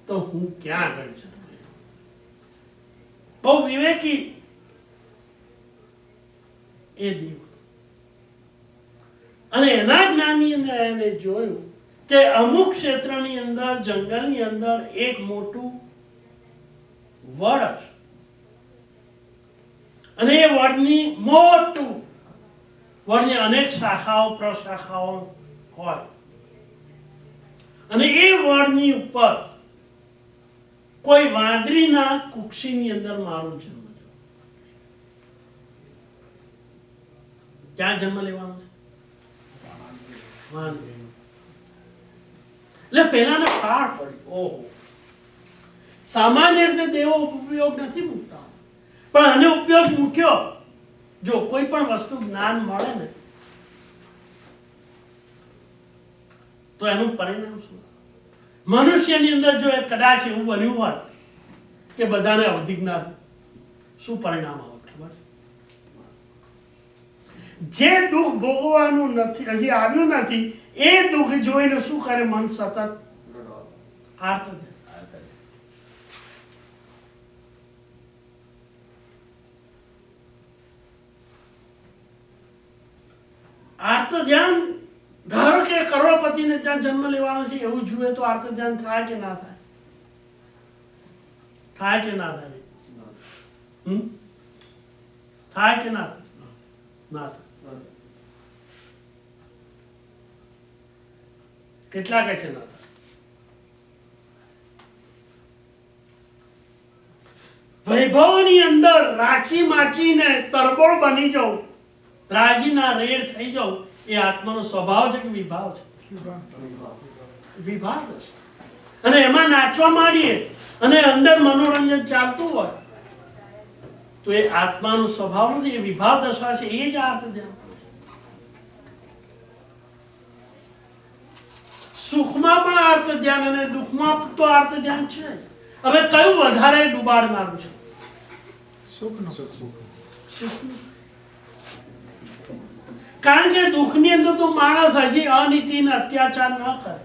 તો હું ક્યાં આગળ જઉં. બહુ વિવેકી એ દેવ. અને એના જ્ઞાનની અંદર એને જોયું કે અમુક ક્ષેત્રની અંદર, જંગલની અંદર એક મોટું વડ છે અને એ વડની મોટું વડની અનેક શાખાઓ પ્રશાખાઓ હોય અને એ વડની ઉપર કોઈ વાંદરીના કુક્ષીની અંદર મારો જન્મ થયો. ક્યાં જન્મ લેવાનો છે? વાંદરી. એટલે પહેલાને પાર પડી. ઓહો, સામાન્ય રીતે દેવો ઉપયોગ નથી મૂકતા, પણ આને ઉપયોગ મૂક્યો. જો કોઈ પણ વસ્તુ જ્ઞાન મળે ને તો એનું પરિણામ શું? મનુષ્યની અંદર જો એ કદાચ એવું બન્યું હોય કે બધાને અવધિ જ્ઞાન, શું પરિણામ આવે ખબર છે? જે દુઃખ ભોગવવાનું નથી, હજી આવ્યું નથી, એ દુઃખ જોઈને શું કરે? મન સતત આર્ત થાય. આર્ત ધ્યાન, ધારો કે કરોડપતિને ત્યાં જન્મ લેવાનો છે એવું જુએ તો આર્ત ધ્યાન થાય કે ના થાય? થાય કે ના થાય? થાય કે ના થાય? ના થાય. કેટલા કહે છે ના થાય? વૈભવની અંદર રાચી માચીને તરબોળ બની જાઉં, રાજીના રેડ થઈ જાઉં, એ આત્માનો સ્વભાવ છે કે વિભાવ છે? વિભાવ છે. અને એમાં નાચવા માંડીએ અને અંદર મનોરંજન ચાલતું હોય તો એ આત્માનો સ્વભાવ નથી, એ વિભાવ દશા છે. એ જ આર્ત ધ્યાન. સુખમાં પણ આર્ત ધ્યાન અને દુઃખમાં તો આર્ત ધ્યાન છે. હવે કયું વધારે ડૂબાડનારું છે? સુખનું. કારણ કે દુઃખની અંદર તો માણસ હજી અનીતિ ને અત્યાચાર ન કરે,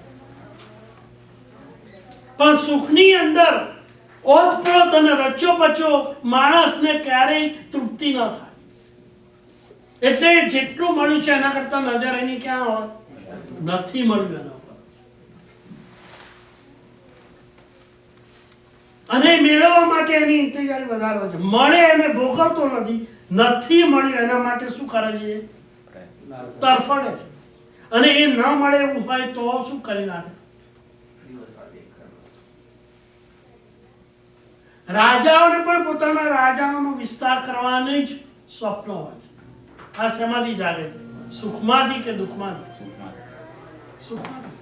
પણ સુખની અંદર ઓતપ્રોત અને રચ્યો પચ્યો માણસને ક્યારેય તૃપ્તિ ન થાય. એટલે જેટલું મળ્યું છે એના કરતા નજર એની ક્યાં હોય? નથી મળ્યું એના ઉપર. અને મેળવવા માટે એની ઇંતજારી વધારે હોય છે. મળે એને ભોગવતો નથી, નથી મળ્યું એના માટે શું કરે છે? તરફડે છે. અને એ ન મળે એવું હોય તો શું કરી નાખે? રાજાઓને પણ પોતાના રાજાઓનો વિસ્તાર કરવાની જ સ્વપ્ન હોય છે. આ શેમાંથી જાગે છે? સુખમાંથી કે દુઃખમાંથી? સુખમાંથી.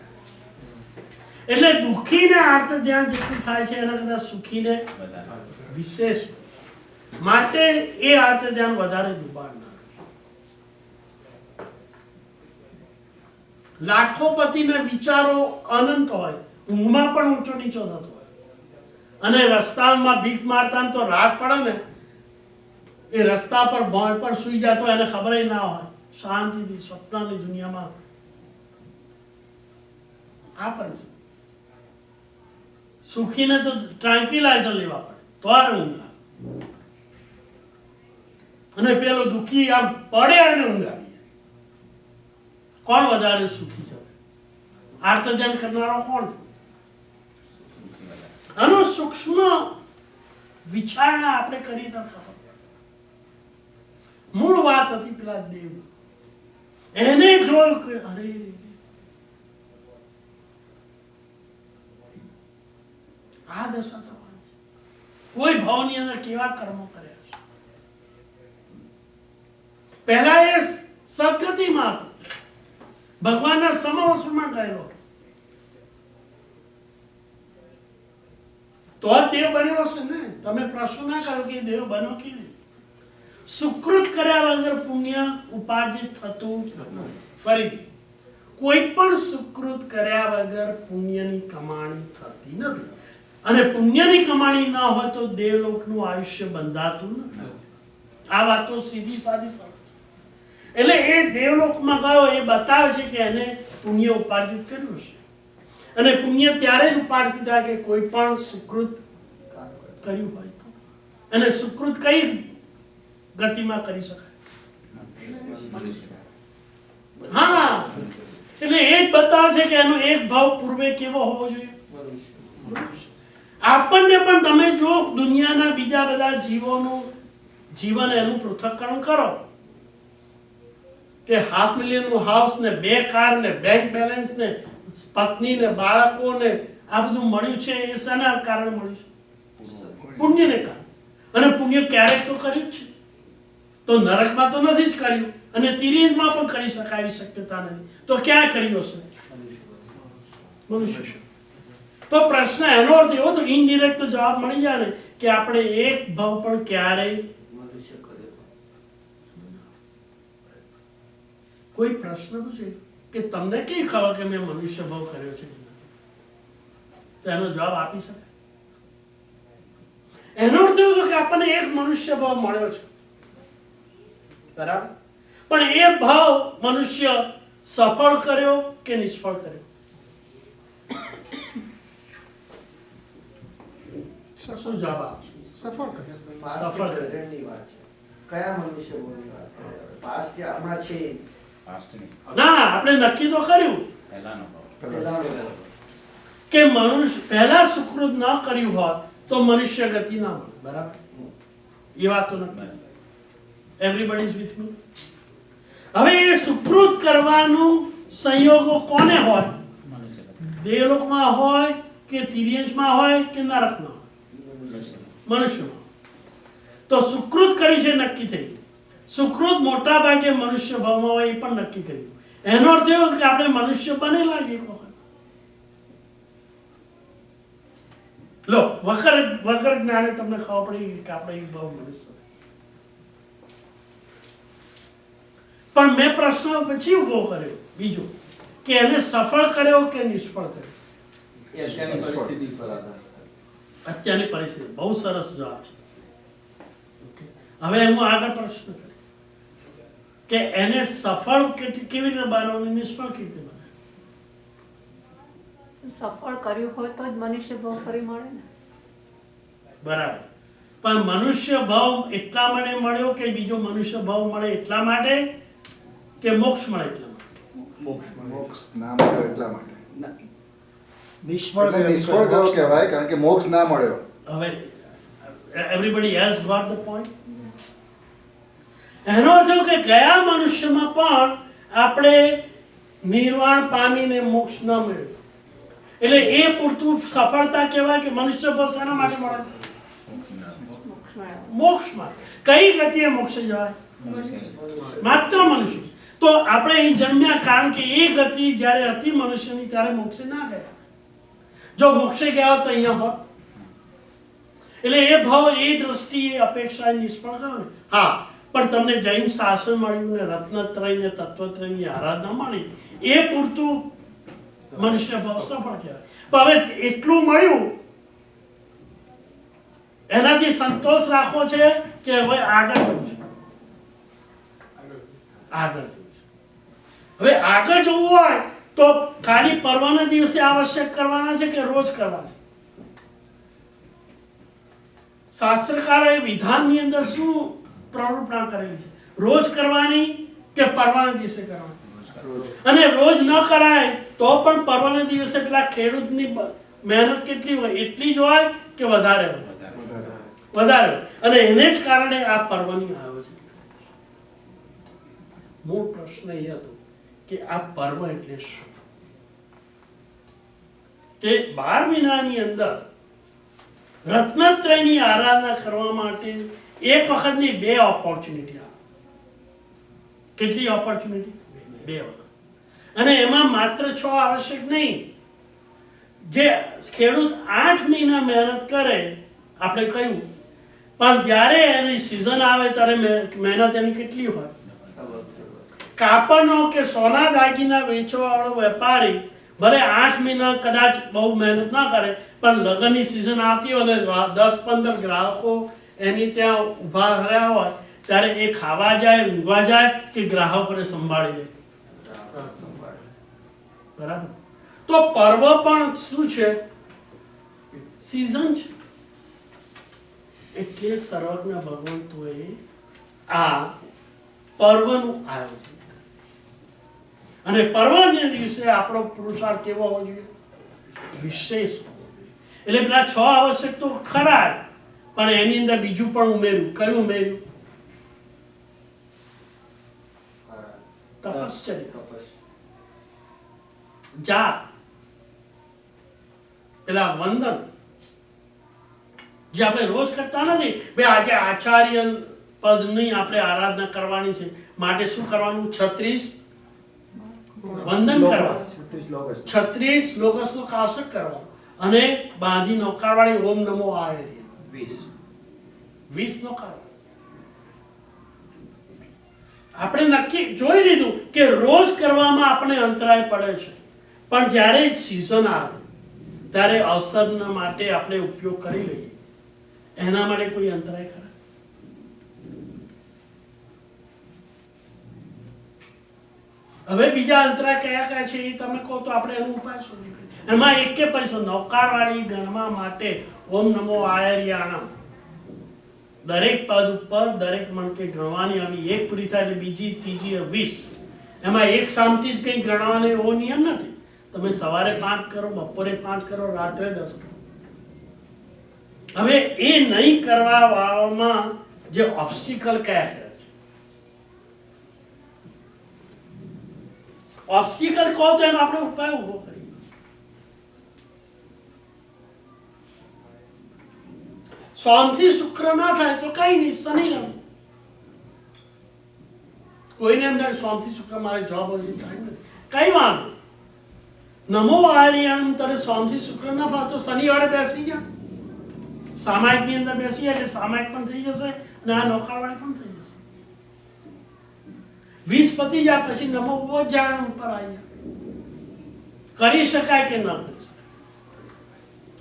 એટલે દુઃખીને આર્ત ધ્યાન જેટલું થાય છે એના કરતા સુખીને વિશેષ, માટે એ આર્ત ધ્યાન વધારે ડૂબાડનાર. લાખોપતિના વિચારો અનંત હોય, ઊંઘમાં પણ ઊંચો નીચો થતો હોય, અને રસ્તામાં ભીખ મારતા તો રાત પડે ને, એ રસ્તા પર ભોંય પર સુઈ જતો એને ખબર ના હોય, શાંતિથી સ્વપ્નની દુનિયામાં. આ પરિસ્થિતિ. સુખીને તો ટ્રાન્ક્વિલાઇઝર લેવા પડે તો ઊંઘ આવે, અને પેલો દુઃખી આમ પડે અને ઊંઘ આવી. કોણ વધારે સુખી છે? આર્ત ધ્યાન કરનારો કોણ છે? આનો સૂક્ષ્મ વિચારણા આપણે કરી તો ખબર. મૂળ વાત હતી પેલા દેવ, એને જોયું કે અરે આ દશા થવાની છે. કોઈ ભાવની અંદર કેવા કર્મો કર્યા છે. પહેલા એ સદગતિમાં હતો, ભગવાનના સમવસમાં ગયેલો, તો જ દેવ બન્યો હશે ને. તમે પ્રશ્ન ના કરો કે દેવ બન્યો કે નહીં. સુકૃત કર્યા વગર પુણ્ય ઉપાર્જિત થતું ફરીથી કોઈ પણ સુકૃત કર્યા વગર પુણ્યની કમાણી થતી નથી. અને પુણ્યની કમાણી ન હોય તો દેવલોકનું આયુષ્ય બંધાતું નથી. આ વાત તો સીધી સાદી સમજ. એટલે એ દેવલોકમાં ગયો એ બતાવે છે કે એને પુણ્ય ઉપાર્જિત કર્યું છે. અને પુણ્ય ત્યારે જ ઉપાર્જિત થાય કે કોઈ પણ સુકૃત કર્યું હોય તો. અને સુકૃત કઈ ગતિમાં કરી શકાય? હા, એટલે એ જ બતાવે છે કે એનો એક ભાવ પૂર્વે કેવો હોવો જોઈએ. આપણને પણ તમે જો દુનિયાના બીજા બધા જીવોનું જીવન એનું પૃથ્થકરણ કરો કે $500,000 નું હાઉસ ને 2 કાર ને બેંક બેલેન્સ ને પત્ની ને બાળકો ને આ બધું મળ્યું છે એ શાના કારણે મળ્યું છે? પુણ્યને કારણે. અને પુણ્ય ક્યારેક તો કર્યું જ છે, તો નરકમાં તો નથી જ કર્યું અને તિર્યંજમાં પણ કરી શકાય એવી શક્યતા નથી, તો ક્યાં કર્યું હશે? મનુષ્ય. તો પ્રશ્ન એનો અર્થ એવો તો ઇનડિરેક્ટ જવાબ મળી જાય ને કે આપણે એક ભાવ પણ ક્યારેય મનુષ્ય કર્યો તો. કોઈ પ્રશ્ન પૂછે કે તમને કેવી ખબર કે મેં મનુષ્ય ભાવ કર્યો છે, તો એનો જવાબ આપી શકાય? એનો અર્થ એવો કે આપણને એક મનુષ્ય ભાવ મળ્યો છે, બરાબર, પણ એ ભાવ મનુષ્ય સફળ કર્યો કે નિષ્ફળ કર્યો? શું જવાબ આપશો? સફળ કર્યો. Past સફળ કે કર્યો. present ની વાત છે. કયા મનુષ્ય બોલની વાત કરે? Past કે હમણાં છે એ? ના, આપણે નક્કી તો કર્યું પહેલાનો. કે મનુષ્ય પહેલા સુકૃત ન કર્યું હોત તો મનુષ્ય ગતિ ના મળે, બરાબર? એ વાત તો નથી. Everybody is with me. હવે એ સુકૃત કરવાનું સંયોગો કોને હોય? દેવલોકમાં હોય કે તિર્યંજમાં હોય કે નરકમાં હોય? મનુષ્યમાં. તો સુકૃત કરી છે નક્કી થઈ. સુકૃત મોટા ભાગે મનુષ્ય ભાવમાં હોય એ પણ નક્કી કર્યું. એનો અર્થ એવો કે આપણે મનુષ્ય બનેલા જ એક વખત. લો, વગર જ્ઞાને તમને ખબર પડી કે આપણે એક ભાવ મનુષ્ય. પણ મેં પ્રશ્ન પછી ઉભો કર્યો બીજો કે એને સફળ કર્યો કે નિષ્ફળ કર્યો? એ અત્યારની પરિસ્થિતિ પર આધાર રાખે. અત્યારની પરિસ્થિતિ. બહુ સરસ જવાબ છે. ઓકે. હવે હું આગળ પ્રશ્ન કરું કે એને સફળ કેવી રીતે બનાવવાનું, નિષ્ફળ કેવી રીતે બનાવવાનું? સફળ કર્યું હોય તો જ મનુષ્ય ભાવ ફરી મળે ને. બરાબર. પણ મનુષ્ય ભાવ એટલા માટે મળ્યો કે બીજો મનુષ્ય ભાવ મળે એટલા માટે કે મોક્ષ મળે એટલા માટે? મોક્ષ ના મળ્યો એટલા માટે. નિષ્ફળ એટલે નિષ્ફળ ગયો કહેવાય કારણ કે મોક્ષ ના મળ્યો. હવે everybody has got the point. એનો અર્થ એવો કે ગયા મનુષ્યમાં પણ આપણે નિર્વાણ પામીને મોક્ષ ન મેળવ્યો, એટલે એ પૂરતું સફળતા કહેવાય કે મનુષ્ય ભાવ શાના માટે મળે? મોક્ષ મેળવવા. મોક્ષ માટે. કઈ ગતિએ મોક્ષ જવાય? માત્ર મનુષ્ય. તો આપણે અહીં જન્મ્યા કારણ કે એ ગતિ જ્યારે હતી મનુષ્યની ત્યારે મોક્ષે ના ગયા. જો મોક્ષે ગયા હોત તો અહીંયા હોત. એટલે એ ભાવ એ દ્રષ્ટિએ અપેક્ષા નિષ્ફળ ગયો ને. હા, પણ તમને જૈન શાસન મળ્યું ને રત્નત્રય ને તત્વત્રયની આરાધના મળી, એ પૂરતું મનુષ્ય ભાવ સફળ કહેવાય. પણ હવે એટલું મળ્યું એનાથી સંતોષ રાખવો છે કે હવે આગળ જવું છે? આગળ જવું છે. હવે આગળ જવું હોય તો ખાલી પર્વના દિવસે આવશ્યક કરવાના છે કે રોજ કરવા છે? શાસ્ત્રકારોએ વિધાનની અંદર શું પ્રવૃત્તિ કરેલી છે? રોજ કરવાની કે પર્વના દિવસે કરવાની? અને રોજ ન કરાય તો પણ પર્વના દિવસે પેલા ખેડૂતની મહેનત કેટલી હોય એટલી જ હોય કે વધારે હોય? વધારે. અને એને જ કારણે આ પર્વની આયોજન. મૂળ પ્રશ્ન એ હતો કે આ પર્વ એટલે શું? કે 12 મહિનાની અંદર રત્નત્રયની આરાધના કરવા માટે એક વખતની 2 ઓપોર્ચ્યુનિટી આવે. કેટલી ઓપોર્ચ્યુનિટી? 2 વખત. અને એમાં માત્ર 6 આવશ્યક નહીં. જે ખેડૂત 8 મહિના મહેનત કરે આપણે કહ્યું, પણ જ્યારે એની સિઝન આવે ત્યારે મહેનત એની કેટલી હોય? કાપડનો કે સોના દાગીના વેચવાવાળો વેપારી ભલે 8 મહિના કદાચ બહુ મહેનત ના કરે, પણ લગ્નની સિઝન આવતી હોય અને 10-15 ગ્રાહકો એની ત્યાં ઊભા રહ્યા હોય ત્યારે એ ખાવા જાય, ઊંઘવા જાય કે ગ્રાહકોને સંભાળી લે? બરાબર. તો પર્વ પણ શું છે? સિઝન છે. એટલે સર્વજ્ઞ ભગવંતોએ આ પર્વનું આયોજન. અને પર્વના દિવસે આપણો પુરુષાર્થ કેવો હોવો જોઈએ? વિશેષ હોવો જોઈએ. એટલે પેલા 6 આવશ્યક તો ખરા જ, પણ એની અંદર બીજું પણ ઉમેર્યું. કયું ઉમેર્યું? તપશ્ચર્યા. તપસ. જા પેલા વંદન જે આપણે રોજ કરતા નથી, ભાઈ આજે આચાર્ય પદની આપણે આરાધના કરવાની છે, માટે શું કરવાનું? 36 વંદન કરવાનું, 36 લોકસનો કાવસક કરવાનો અને બાંધી નોકારવાળી ઓમ નમો આયર્ય 20 નોકાર. આપણે નક્કી જોઈ લીધું કે રોજ કરવામાં આપણે અંતરાય પડે છે, પણ જ્યારે સિઝન આવે ત્યારે અવસરના માટે આપણે ઉપયોગ કરી લઈએ, એના માટે કોઈ અંતરાય ખરા? હવે બીજા અંતરાય કયા કયા છે એ તમે કહો તો આપણે એનો ઉપાય શોધી કાઢીએ. એમાં એક કે પૈસો નૌકારવાળી ગણવા માટે ઓમ નમો આયર્યાણમ દરેક પદ ઉપર દરેક મણકે ગણવાની આવી. એક પૂરી થાય એટલે બીજી, ત્રીજી, 20. એમાં એક સામટી જ કંઈ ગણવાનો એવો નિયમ નથી. તમે સવારે 5 કરો, બપોરે 5 કરો, રાત્રે 10 કરો. હવે એ નહીં કરવા વાળામાં જે ઓબ્સ્ટિકલ કયા છે? ઓબ્સ્ટિકલ કહો તો એનો આપણે ઉપાય ઉભો કરીએ. સોમથી શુક્ર ના થાય તો કઈ નહીં, શનિ રવિ. કોઈને એમ થાય સોમથી શુક્ર મારે જોબ હોય ટાઈમ નથી, કઈ વાંધો. નમો આર્યાણમ તારે સોમથી શુક્ર ના ભાવ તો શનિવારે બેસી જા, સામાયિક ની અંદર બેસી જાય એટલે સામાયિક પણ થઈ જશે અને આ નોકારવાળી પણ થઈ જશે. 20 પતી જાય પછી નમો જાણ ઉપર આવી જાય. કરી શકાય કે ન કરી શકાય?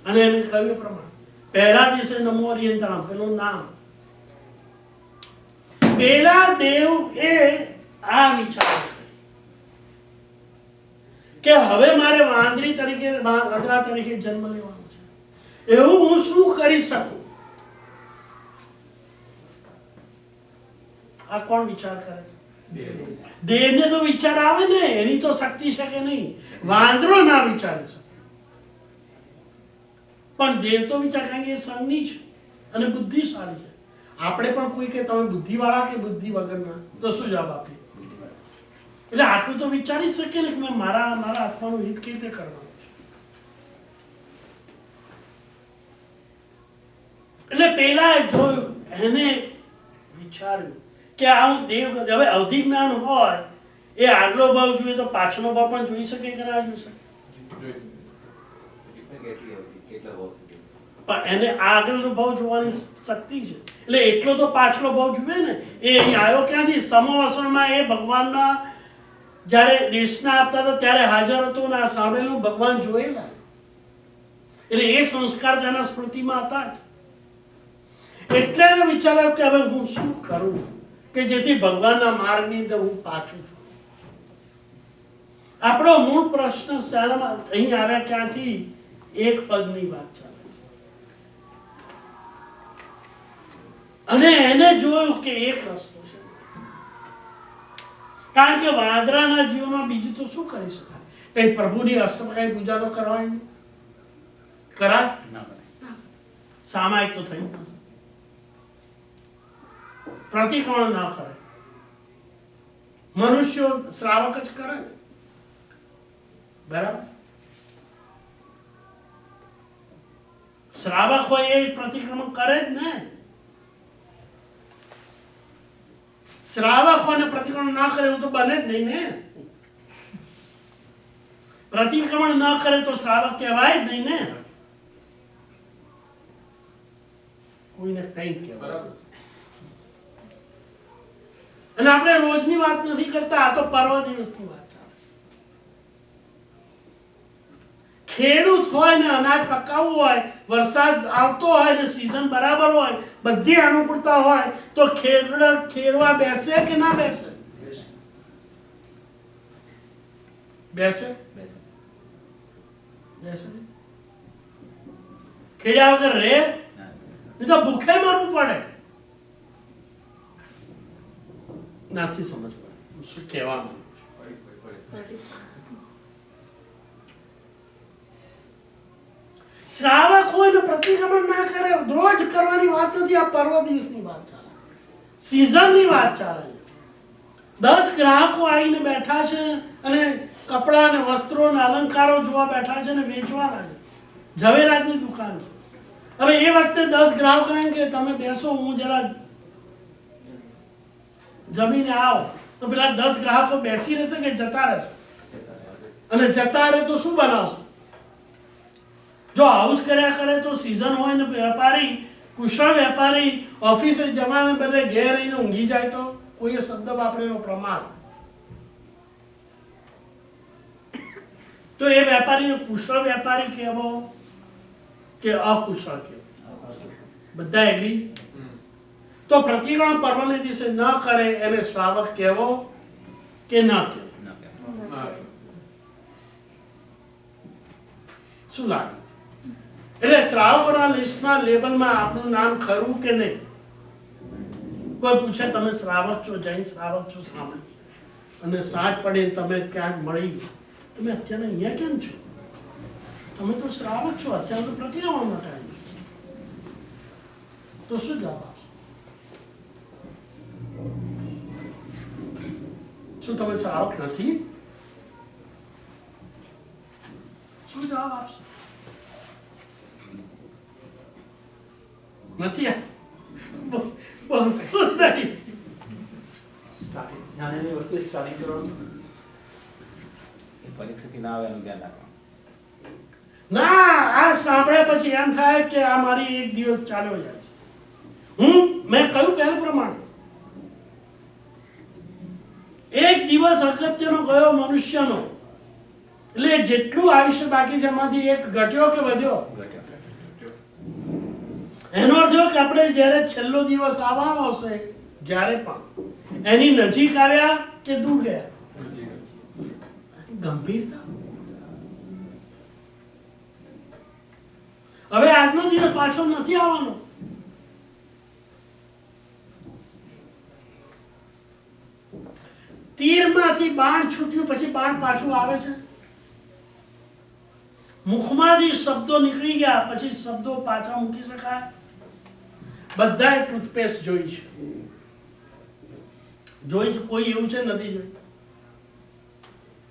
અને એમ કહ્યું પ્રમાણે પહેલા દિવસે નમો અરિયંતરમ, પેલું નામ. પેલા દેવ એ આ વિચાર કે હવે મારે વાંદરી તરીકે, અડરા તરીકે જન્મ લેવાનો છે, એવું હું શું કરી શકું? આ કોણ વિચાર કરે છે? દેવને તો વિચાર આવે ને, એની તો શક્તિ છે કે નહીં. વાંદરો ના વિચારી શકે, પણ દેવ તો વિચાર, કારણ કે એ સંજ્ઞી છે અને બુદ્ધિશાળી છે. આપણે પણ કોઈ કે તમે બુદ્ધિવાળા કે બુદ્ધિ વગરના, તો શું જવાબ આપીએ? એટલે આટલું તો વિચારી શકીએ ને કે મેં મારા આત્માનું હિત કેવી રીતે કરવાનું છે. એટલે પેલા જોયું, એને વિચાર્યું કે આ હું દેવ. હવે અવધિ જ્ઞાન હોય એ આગલો ભાવ જોઈએ તો પાછળનો ભાવ પણ જોઈ શકે કે ના જોઈ શકે? પણ એને આગળનો ભાવ જોવાની શક્તિ છે, એટલે એટલો તો પાછલો ભાવ જુએ ને. એ અહીં આવ્યો ક્યાંથી? સમવસનમાં એ ભગવાનના જ્યારે દેશના આપતા હતા ત્યારે હાજર હતો ને આ સાંભળેલું ભગવાન જોયેલા, એટલે એ સંસ્કાર તેના સ્મૃતિમાં હતા જ. એટલે એને વિચાર્યું કે હવે હું શું કરું કે જેથી ભગવાનના માર્ગની અંદર હું પાછું છું. આપણો મૂળ પ્રશ્ન શાળામાં અહીં આવ્યા ક્યાંથી? એક પદની વાત ચાલે અને એને જોયું કે એક રસ્તો છે. કારણ કે વાંદરાના જીવનમાં બીજું તો શું કરી શકાય? કઈ પ્રભુની અષ્ટપ્રકારની પૂજા તો કરવાય નહીં. કરાય? સામાયિક તો થઈ નથી, પ્રતિક્રમણ ના કરે. મનુષ્યો શ્રાવક જ કરે ને, બરાબર? શ્રાવક હોય એ પ્રતિક્રમણ કરે જ ને. શ્રાવક હોય ને પ્રતિક્રમણ ના કરે એવું તો બને જ નહીં ને. પ્રતિક્રમણ ના કરે તો શ્રાવક કહેવાય જ નહીં ને. કોઈને કઈ કહેવાય. અને આપણે રોજની વાત નથી કરતા, આ તો પર્વ દિવસની વાત ચાલે. ખેડૂત હોય ને અનાજ પકાવવું હોય, વરસાદ આવતો હોય ને સિઝન બરાબર હોય, બધી અનુકૂળતા હોય તો ખેડવા બેસે કે ના બેસે? બેસે? બેસે. ખેડ્યા વગર રે? નહીં તો ભૂખે મરવું પડે. નથી સમજ પડે શું કહેવા માંગુ છું. શ્રાવક હોય ને પ્રતિક્રમણ ના કરે, રોજ કરવાની વાત નથી. આ પર્વ દિવસની વાત ચાલે, સિઝનની વાત ચાલે. 10 ગ્રાહકો આવીને બેઠા છે અને કપડાં અને વસ્ત્રો અને અલંકારો જોવા બેઠા છે અને વેચવાના છે. ઝવેરાતની દુકાન છે. હવે એ વખતે 10 ગ્રાહકોને કે તમે બેસો, હું જરા જમીને આવો, તો પેલા 10 ગ્રાહકો બેસી રહેશે કે જતા રહેશે? અને જતા રહે તો શું બનાવશે? જો આવું જ કર્યા કરે તો સીઝન હોય ને વેપારી, કુશળ વેપારી ઓફિસે જવાને બદલે ઘેર રહીને ઊંઘી જાય તો કોઈએ શબ્દ વાપરેલો પ્રમાદ, તો એ વેપારીને કુશળ વેપારી કહેવો કે અકુશળ કહેવો? બધા એગ્રી? તો પ્રતિક્રમણ પર્વને દિવસે ન કરે એને શ્રાવક કહેવો કે ન કહેવો? શું લાગે છે? એટલે શ્રાવકોના લિસ્ટમાં, લેબલમાં આપણું નામ ખરું કે નહીં? કોઈ પૂછે તમે શ્રાવક છો, જૈન શ્રાવક છો, સાંભળી અને સાત પડે તમે ક્યાંક મળી ગયા, તમે અત્યારે અહીંયા કેમ છો? તમે તો શ્રાવક છો, અત્યારે તો પ્રતિક્રમણ માટે આવ્યું છે. તો શું જવાબ આપશો? શું તમે શ્રાવક નથી? શું જવાબ આપશો? નથી બોલશો નહીં. નાની વસ્તુ સ્ટાર્ટિંગ કરવાનું. પરિસ્થિતિ ના આવે એનું ધ્યાન રાખવાનું. ના, આ સાંભળ્યા પછી એમ થાય કે આ મારી એક દિવસ ચાલ્યો જાય. મેં કહ્યું પહેલા પ્રમાણે, એક દિવસ અગત્યનો ગયો મનુષ્યનો, એટલે જેટલું આયુષ્ય બાકી છે એમાંથી એક ઘટ્યો કે વધ્યો? એનો અર્થ એવો કે આપણે જ્યારે છેલ્લો દિવસ આવવાનો હશે, જ્યારે પણ એની નજીક આવ્યા કે દૂર ગયા? ગંભીરતા. હવે આજનો દિવસ પાછો નથી આવવાનો. તીરમાંથી બાણ છૂટ્યું પછી બાણ પાછું આવે છે? મુખમાંથી શબ્દો નીકળી ગયા પછી શબ્દો પાછા મૂકી શકાય? બધાએ ટૂથપેસ્ટ જોઈ છે. જોઈ છે? કોઈ એવું છે નથી જોઈ?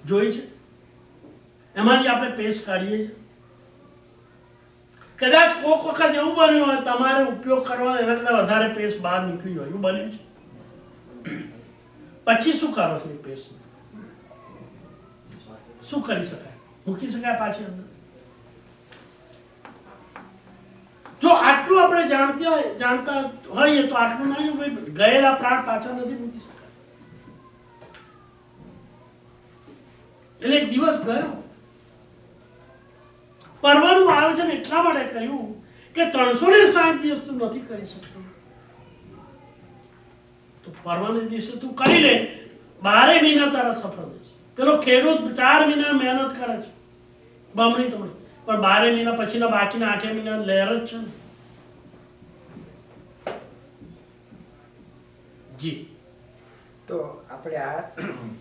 જોઈ છે? એમાંથી આપણે પેસ્ટ કાઢીએ છીએ. કદાચ કોઈક વખત એવું બન્યું હોય તમારે ઉપયોગ કરવાનો એના કરતા વધારે પેસ્ટ બહાર નીકળી હોય, એવું બન્યું છે? પછી શું કરો છો? એ પેસ્ટ શું કરી શકાય? મૂકી શકાય પાછી અંદર? જો આટલું આપણે જાણતા હોઈએ તો આટલું ના, ગયેલા પ્રાણ પાછા નથી મૂકી શકાય. એટલે એક દિવસ ગયો. પર્વનું આયોજન એટલા માટે કર્યું કે 360 દિવસ તું નથી કરી શકતો, તો પર્વને દિવસે તું કરી લે. 12 મહિના તારા સફળ જશે. પેલો ખેડૂત 4 મહિના મહેનત કરે છે બમણી તમણી, પણ 12 મહિના પછીના બાકીના 8 મહિના લહેર જ છે ને. જી, તો આપણે આ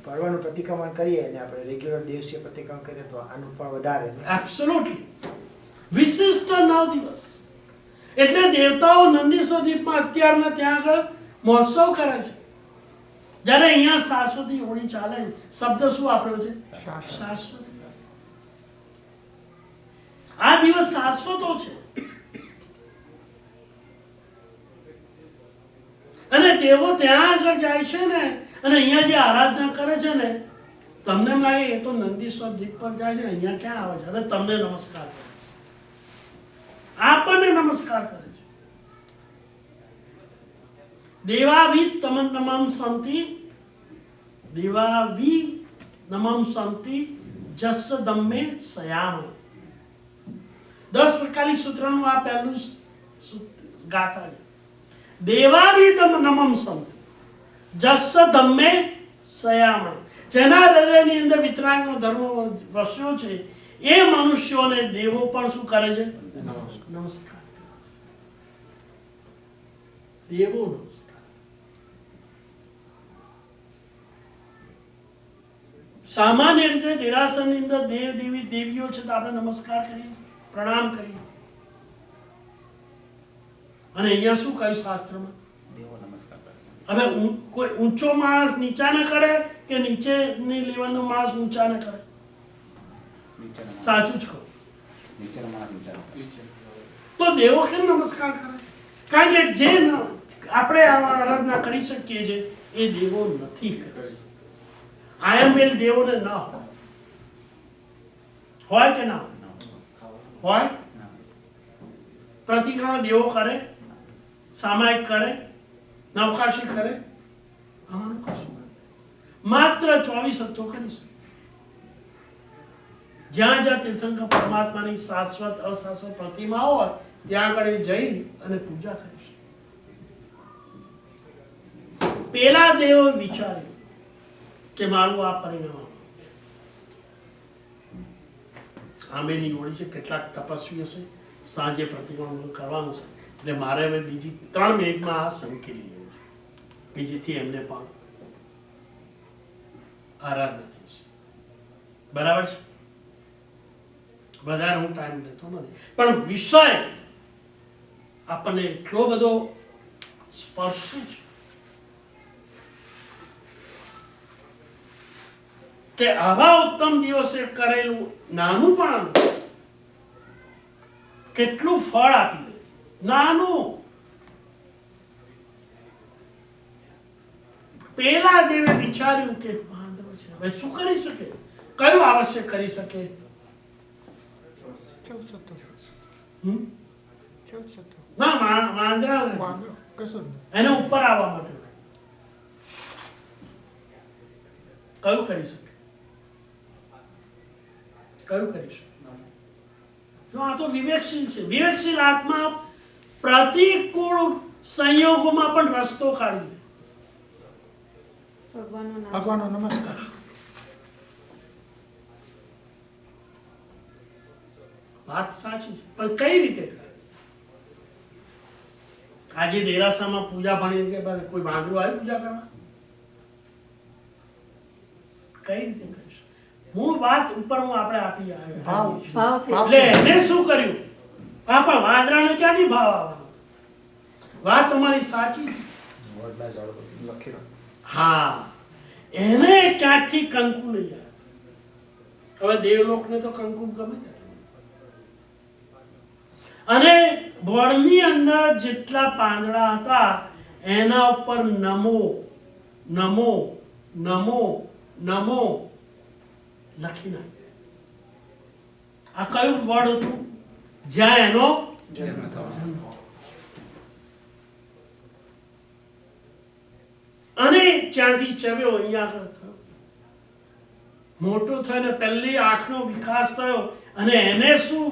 પર્વનું પ્રતિક્રમણ કરીએ અને આપણે રેગ્યુલર દિવસીય પ્રતિક્રમણ કરીએ તો આનું પણ વધારે. એબ્સોલ્યુટલી વિશિષ્ટ 9 દિવસ. એટલે દેવતાઓ નંદીશ્વર દ્વીપમાં અત્યારના ત્યાં આગળ મહોત્સવ કરે છે. જ્યારે અહીંયા શાશ્વતી હોળી ચાલે, શબ્દ શું વાપર્યો છે? શાશ્વત. આ દિવસ શાશ્વતો છે. અને દેવો ત્યાં આગળ જાય છે ને, અને અહીંયા જે આરાધના કરે છે ને, તમને એમ લાગે એ તો નંદીશ્વર દ્વીપ પર જાય છે, અહીંયા ક્યાં આવે છે? અને તમને નમસ્કાર કરે છે, આપણને નમસ્કાર કરે છે. દેવાભી નમમ સંતિ, દેવાભી નમમ સંતિ જસ દમ્મે સયામ. 10 પ્રકાલિક સૂત્રનું આ પહેલું ગાથા છે. દેવાભી નમમ સંતિ જસ દમ્મે સયામ. જેના હૃદયની અંદર વિતરાગનો ધર્મ વસ્યો છે એ મનુષ્યોને દેવો પણ શું કરે છે? નમસ્કાર. દેવો નમસ્કાર. સામાન્ય રીતે દેરાસરની અંદર દેવ દેવી દેવીઓ છે તો આપણે નમસ્કાર કરીએ, પ્રણામ કરીએ. અને અહીંયા શું કહ્યું શાસ્ત્રમાં? દેવો નમસ્કાર કરે. હવે કોઈ ઊંચો માણસ નીચા ન કરે કે નીચેની લેવલનો માણસ ઊંચા ન કરે? સાચું જ કહું તો દેવો કેમ નમસ્કાર કરે? કારણ કે જે આપણે આરાધના કરી શકીએ છીએ એ દેવો નથી કરે. આયંબેલ દેવોને ન હોય કે ના હોય? પ્રતિક્રમણ દેવો કરે, સામાયિક કરે, નવકાશી કરે, આનું કશું નથી. માત્ર 24 હત્તો કરી શકે. જ્યાં જ્યાં તીર્થંકર પરમાત્માની શાશ્વત અશાશ્વત પ્રતિમા હોય ત્યાં આગળ જઈ અને પૂજા કરી શકે. પેલા દેવો વિચાર્યું કે મારું આ પરિણામ આંબેની ઓળી છે, કેટલાક તપસ્વી હશે, સાંજે પ્રતિક્રમણ કરવાનું છે, એટલે મારે હવે બીજી 3 મિનિટમાં આ સંકેલી લેવું છે કે જેથી એમને પણ આરાધના થઈ છે. બરાબર છે? વધારે હું ટાઈમ લેતો નથી, પણ વિષય આપણને એટલો બધો સ્પર્શે છે કે આવા ઉત્તમ દિવસે કરેલું નાનું પણ કેટલું ફળ આપી દે. નાનું. પેલા દેવે વિચાર્યું કે વાંદરો છે, હવે શું કરી શકે? કયું આવશ્યક કરી શકે? ના, વાંદરા એને ઉપર આવવા માટે કયું કરી શકે? કયું કરી શકે? તો આ તો વિવેકશીલ છે. વિવેકશીલ આત્મા પ્રતિકૂળ સંયોગોમાં પણ રસ્તો કાઢી લે. ભગવાનનો નમસ્કાર. વાત સાચી છે, પણ કઈ રીતે કરે? આજે દેરાસામાં પૂજા ભણી કે કોઈ વાંદરું આવે પૂજા કરવા? કઈ રીતે કરીશ? મૂળ વાત ઉપર હું આપણે આપી ભાવથી. એટલે એને શું કર્યું? હા, પણ વાંદરાને ક્યાંથી ભાવ આવવાનો? વાત તમારી સાચી છે. હા, એને ક્યાંથી કંકુ લઈ આવે? હવે દેવલોકને તો કંકુ ગમે તે. અને વળની અંદર જેટલા પાંદડા હતા એના ઉપર નમો નમો નમો નમો લખી નાખ્યું. આ કયું વડ હતું? જ્યાં એનો જન્મ થયો. અને ત્યાંથી ચવ્યો અહીંયા આગળ થયો, મોટો થયો ને પહેલી આંખનો વિકાસ થયો. અને એને શું?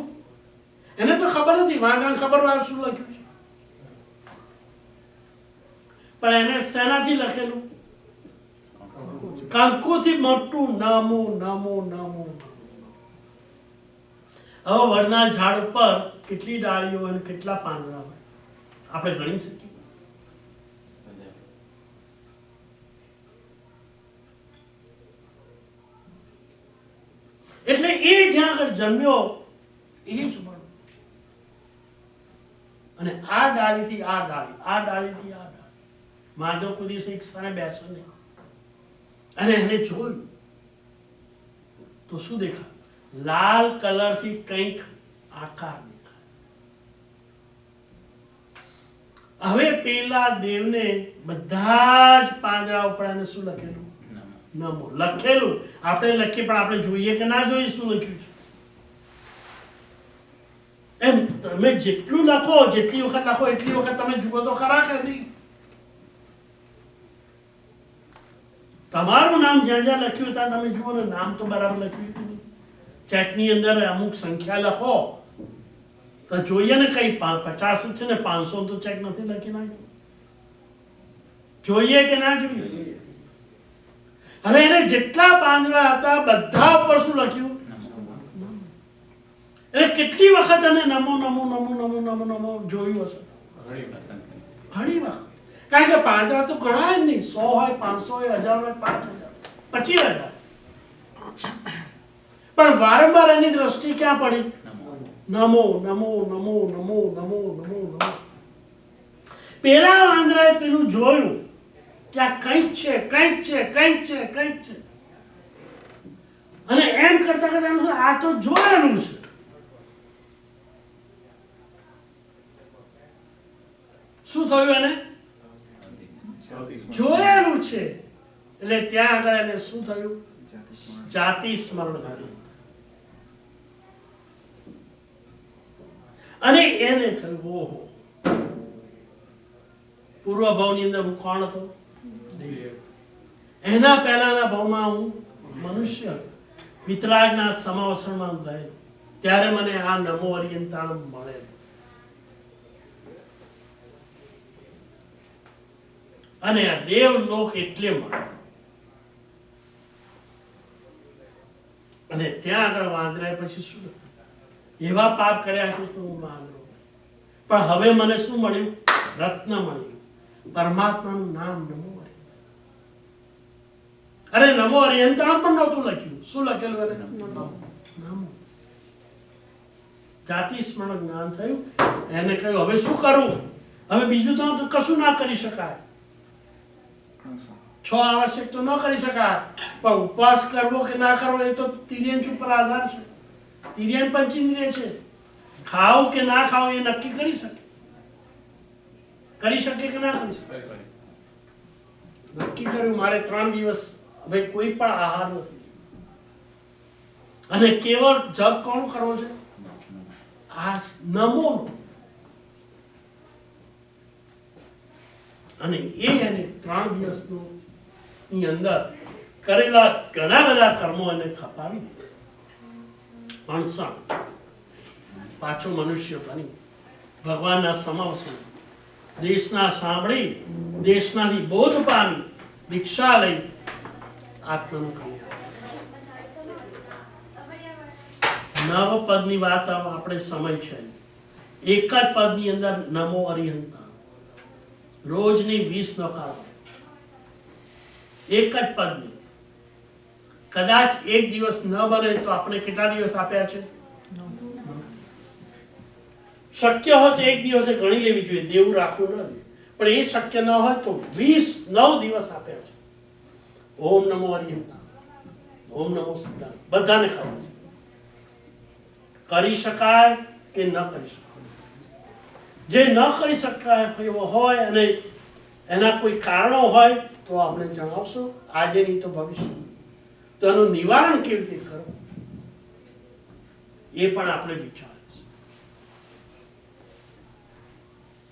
એને તો ખબર નથી, વાંદરાને ખબર હોય શું લખ્યું છે, પણ એને શેનાથી લખેલું? કંકુથી મોટું નમો નમો નમો. હવે વડના ઝાડ પર કેટલી ડાળીઓ અને કેટલા પાંદડા હોય આપણે ગણી શકીએ? એટલે એ જ્યાં આગળ જન્મ્યો એ જ મળ્યું. અને આ ડાળીથી આ ડાળી, આ ડાળીથી આ ડાળી. માધવ કોઈ દિવસ એક સ્થાને બેસો નહીં. અને એને જોયું તો શું દેખાય? લાલ કલરથી કંઈક આકાર દેખાય. હવે પેલા દેવને બધા જ પાંદડા ઉપર એને શું લખેલું? નમો લખેલું. આપણે લખીએ પણ આપણે જોઈએ કે ના જોઈએ શું લખ્યું છે? એમ તમે જેટલું લખો, જેટલી વખત લખો એટલી વખત તમે જુઓ તો ખરા કે નહીં? તમારું નામ જ્યાં જ્યાં લખ્યું ત્યાં તમે જુઓ ને, નામ તો બરાબર લખ્યું કે નહીં? ચેકની અંદર અમુક સંખ્યા લખો તો જોઈએ ને, કઈ 50 છે ને 500 તો ચેક નથી લખી નાખ્યું. જોઈએ કે ના જોઈએ? હવે એને જેટલા પાંદડા હતા બધા ઉપર શું લખ્યું? એટલે કેટલી વખત એને નમો નમો નમો નમો નમો નમો જોયું હશે? ઘણી વખત. કારણ કે પાંદડા તો ઘણા જ નહીં, 100 હોય, 500 હોય, 1000 હોય, 5000, 25000. પણ વારંવાર એની દ્રષ્ટિ ક્યાં પડી? નમો નમો નમો નમો નમો નમો નમો. પેલા વાંદરાએ પેલું જોયું કે આ કંઈક છે, કંઈક છે, કંઈક છે, કંઈક છે. અને એમ કરતા કરતા એમ થયું, આ તો જોયેલું છે. શું થયું એને? જોયેલું છે. એટલે ત્યાં આગળ એને શું થયું? જાતિ સ્મરણ કર્યું. અને એને થયું, ઓહો, પૂર્વ ભાવની અંદર હું કોણ હતો? દેવ. એના પહેલાના ભાવમાં હું મનુષ્ય હતો. વિતરાગના સમાવસરમાં ગયેલો ત્યારે મને આ નમો અરિયંતાણમ મળેલું. અને આ દેવલોક એટલે મળે. અને ત્યાં આગળ વાંદરાએ પછી શું લખ્યું? એવા પાપ કર્યા છે કે હું વાંદરો. પણ હવે મને શું મળ્યું? રત્ન મળ્યું, પરમાત્માનું નામ નમો અરિયંતાણમ. અરે નમો અરિયંતાણમ પણ નહોતું લખ્યું. શું લખેલું એને? નમો. જાતિ સ્મરણ જ્ઞાન થયું. એને કહ્યું હવે શું કરવું? હવે બીજું તો કશું ના કરી શકાય. 6 આવશ્યક તો ન કરી શકાય, પણ ઉપવાસ કરવો કે ના કરવો એ તો તિર્યંચ ઉપર આધાર છે. તિર્યન પંચેન્દ્રિય છે. ખાવું કે ના ખાવું એ નક્કી કરી શકે. કરી શકે કે ના કરી શકે? નક્કી કર્યું મારે 3 દિવસ હવે કોઈ પણ આહાર નથી. અને કેવળ જપ કોણ કરવો છે? આ નમો. અને એને 3 દિવસનું ની અંદર કરેલા ઘણા બધા કર્મો એને ખપાવી દીધા. માણસા પાછો મનુષ્ય બની ભગવાનના સમાવસન દેશના સાંભળી, દેશનાથી બોધ પામી, દીક્ષા લઈ આત્માનું કલ્યાણ. 9 પદની વાત આપણે સમય છે. એક જ પદની અંદર નમો અરિહંતા, રોજની 20 નોકારો. એક જ પદની. કદાચ એક દિવસ ન બને તો આપણે કેટલા દિવસ આપ્યા છે? શક્ય હોય તો એક દિવસે ગણી લેવી જોઈએ, દેવું રાખવું ન જોઈએ. પણ એ શક્ય ન હોય તો 9 દિવસ આપ્યા છે. ઓમ નમો અરિહંતા, ઓમ નમો સિદ્ધાંત, બધાને ખબર છે. કરી શકાય કે ન કરી શકાય. જે ન કરી શકાય એવો હોય અને એના કોઈ કારણો હોય તો આપણે જણાવશો, આજે નહીં તો ભવિષ્ય. તો એનું નિવારણ કેવી રીતે કરવું એ પણ આપણે વિચારીશું.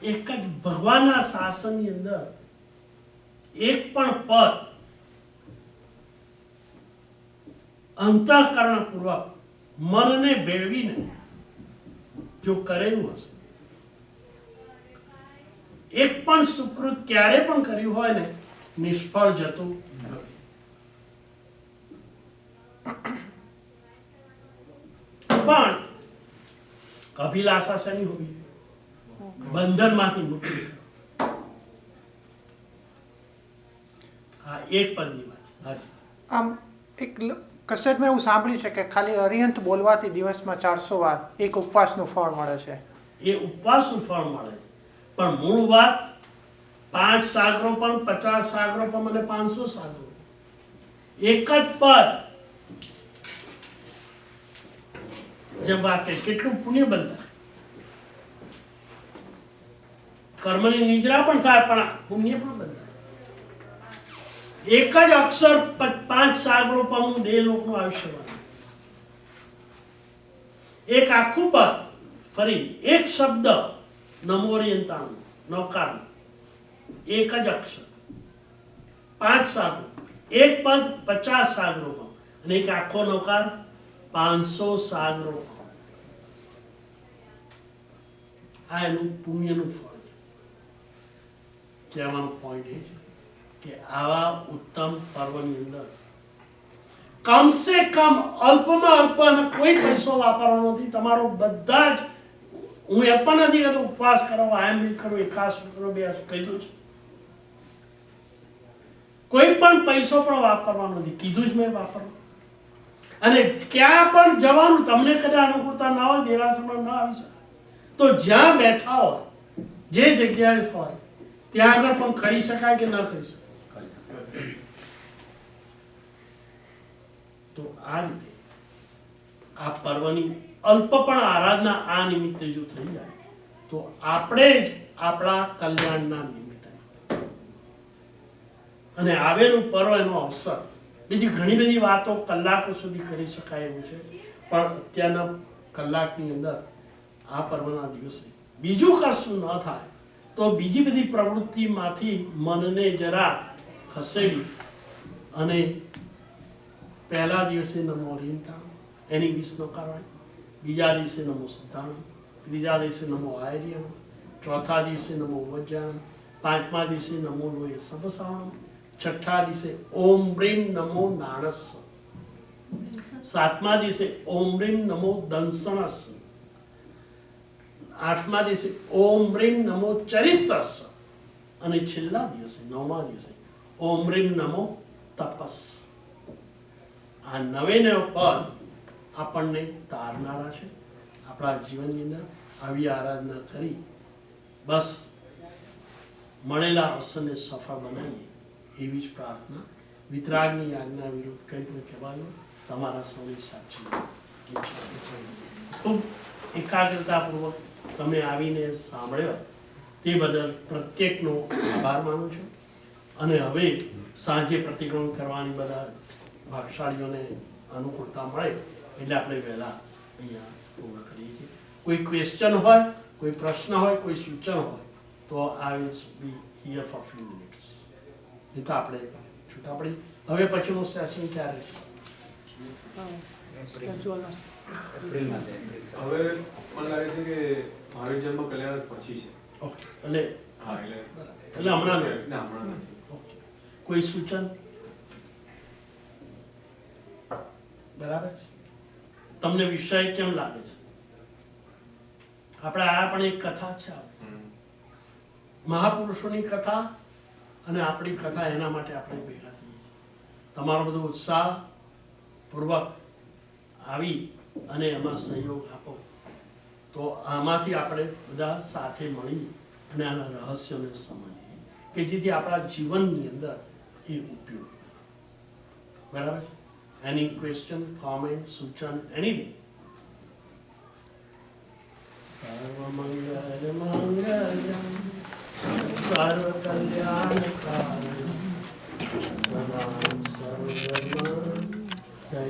એક જ ભગવાનના શાસનની અંદર એક પણ પદ અંતઃકરણ પૂર્વક મનને ભેળવીને જો કરેલું હશે, એક પણ સુકૃત ક્યારે પણ કર્યું હોય ને નિષ્ફળ જતું નથી. પણ અભિલાષા શેની હોવી જોઈએ? બંધનમાંથી મુક્તિ. હા, એક પદની વાત. હાજી. આમ એક કસેટમાં એવું સાંભળ્યું છે કે ખાલી અરિહંત બોલવાથી દિવસમાં 400 વાર એક ઉપવાસનું ફળ મળે છે. એ ઉપવાસનું ફળ મળે છે, પણ મૂળ વાત 5 સાગરો પણ 50 સાગરો પણ મને 500 સાગરો. એક જ પદ જેમ વાત કરી કેટલું પુણ્ય બંધાય. કર્મની નિદ્રા પણ થાય પણ પુણ્ય પણ બંધાય. એક જ અક્ષર 5 સાગરો પણ દેહ લોકનું આયુષ્ય વધે. એક આખું પદ, ફરી એક શબ્દ નમો અરિયંતાણમ, નૌકાર, એક જ અક્ષર 5 સાગરો. એક પદ 50 સાગરો અને એક આખો નૌકાર 500 સાગરો. આ એનું પુણ્યનું ફળ છે. કહેવાનો પોઈન્ટ એ છે કે આવા ઉત્તમ પર્વની અંદર કમસે કમ અલ્પમાં અલ્પ અને કોઈ પૈસો વાપરવાનો નથી. તમારો બધા જ, હું એ પણ નથી કહેતો ઉપવાસ કરો, આયમ કરો, એકાસ કરો, 2 કીધું છે. કોઈ પણ પૈસો પણ વાપરવાનો નથી, કીધું જ મેં વાપરવાનું. અને ક્યાં પણ જવાનું તમને કદાચ અનુકૂળતા ના હોય, દેરાસરમાં ના આવી શકે તો જ્યાં બેઠા હોય, જે જગ્યાએ હોય ત્યાં આગળ પણ કરી શકાય કે ન કરી શકાય? તો આ રીતે આ પર્વની અલ્પ પણ આરાધના આ નિમિત્તે જો થઈ જાય તો આપણે જ આપણા કલ્યાણના નિમિત્તે અને આવેલું પર્વ એનો અવસર. બીજી ઘણી બધી વાતો કલાકો સુધી કરી શકાય એવું છે, પણ અત્યારના કલાકની અંદર આ પર્વના દિવસે બીજું કશું ન થાય તો બીજી બધી પ્રવૃત્તિમાંથી મનને જરા ખસેડી અને પહેલા દિવસે નમો ઓરિયન્ટાણું એની વિષ ન કરવાની, બીજા દિવસે નમો સિદ્ધાણું, ત્રીજા દિવસે નમો આયર્યણું, ચોથા દિવસે નમો વજ્જાણું, પાંચમા દિવસે નમો લોહે સબસાણું, છઠ્ઠા દિવસે ઓમ બ્રીમ નમો નાણસ, સાતમા દિવસે ઓમ બ્રીમ નમો દંસણસ, આઠમા દિવસે ઓમ બ્રીમ નમો ચરિતસ અને છેલ્લા દિવસે નવમા દિવસે ઓમ બ્રીમ નમો તપસ. આ નવે નવ પદ આપણને તારનારા છે. આપણા જીવનની અંદર આવી આરાધના કરી બસ મળેલા અવસરને સફળ બનાવીએ એવી જ પ્રાર્થના. વિતરાગની આજ્ઞા વિરુદ્ધ કંઈ પણ કહેવાનું તમારા સૌની સાચી ખૂબ એકાગ્રતાપૂર્વક તમે આવીને સાંભળ્યો તે બદલ પ્રત્યેકનો આભાર માનું છું. અને હવે સાંજે પ્રતિક્રમણ કરવાની બધા ભાગશાળીઓને અનુકૂળતા મળે એટલે આપણે વહેલા અહીંયા પૂર્ણ કરીએ છીએ. કોઈ ક્વેશ્ચન હોય, કોઈ પ્રશ્ન હોય, કોઈ સૂચન હોય તો I will be here for few minutes. નહીં તો આપણે છૂટા પડી. હવે પછીનું સેશન ક્યારે છે? એપ્રિલમાં છે. હવે મને લાગે છે કે મહાવીર જન્મ કલ્યાણ પછી છે. ઓકે, એટલે હા, એટલે હમણાં નહીં. ના, હમણાં નથી. ઓકે, કોઈ સૂચન? બરાબર છે. તમને વિષય કેમ લાગે છે? આપણે આ પણ એક કથા છે, મહાપુરુષોની કથા અને આપણી કથા, એના માટે આપણે ભેગા થઈએ છીએ. તમારો બધો ઉત્સાહ પૂર્વક આવી અને એમાં સહયોગ આપો તો આમાંથી આપણે બધા સાથે મળી અને આના રહસ્યોને સમજીએ કે જેથી આપણા જીવનની અંદર એ ઉપયોગ. બરાબર છે? એની ક્વેશ્ચન, કોમેન્ટ, સૂચન, એનીથિંગ? સર્વમંગલ મંગલમ સર્વ કલ્યાણકારમ સદાં સર્વધર્મ જય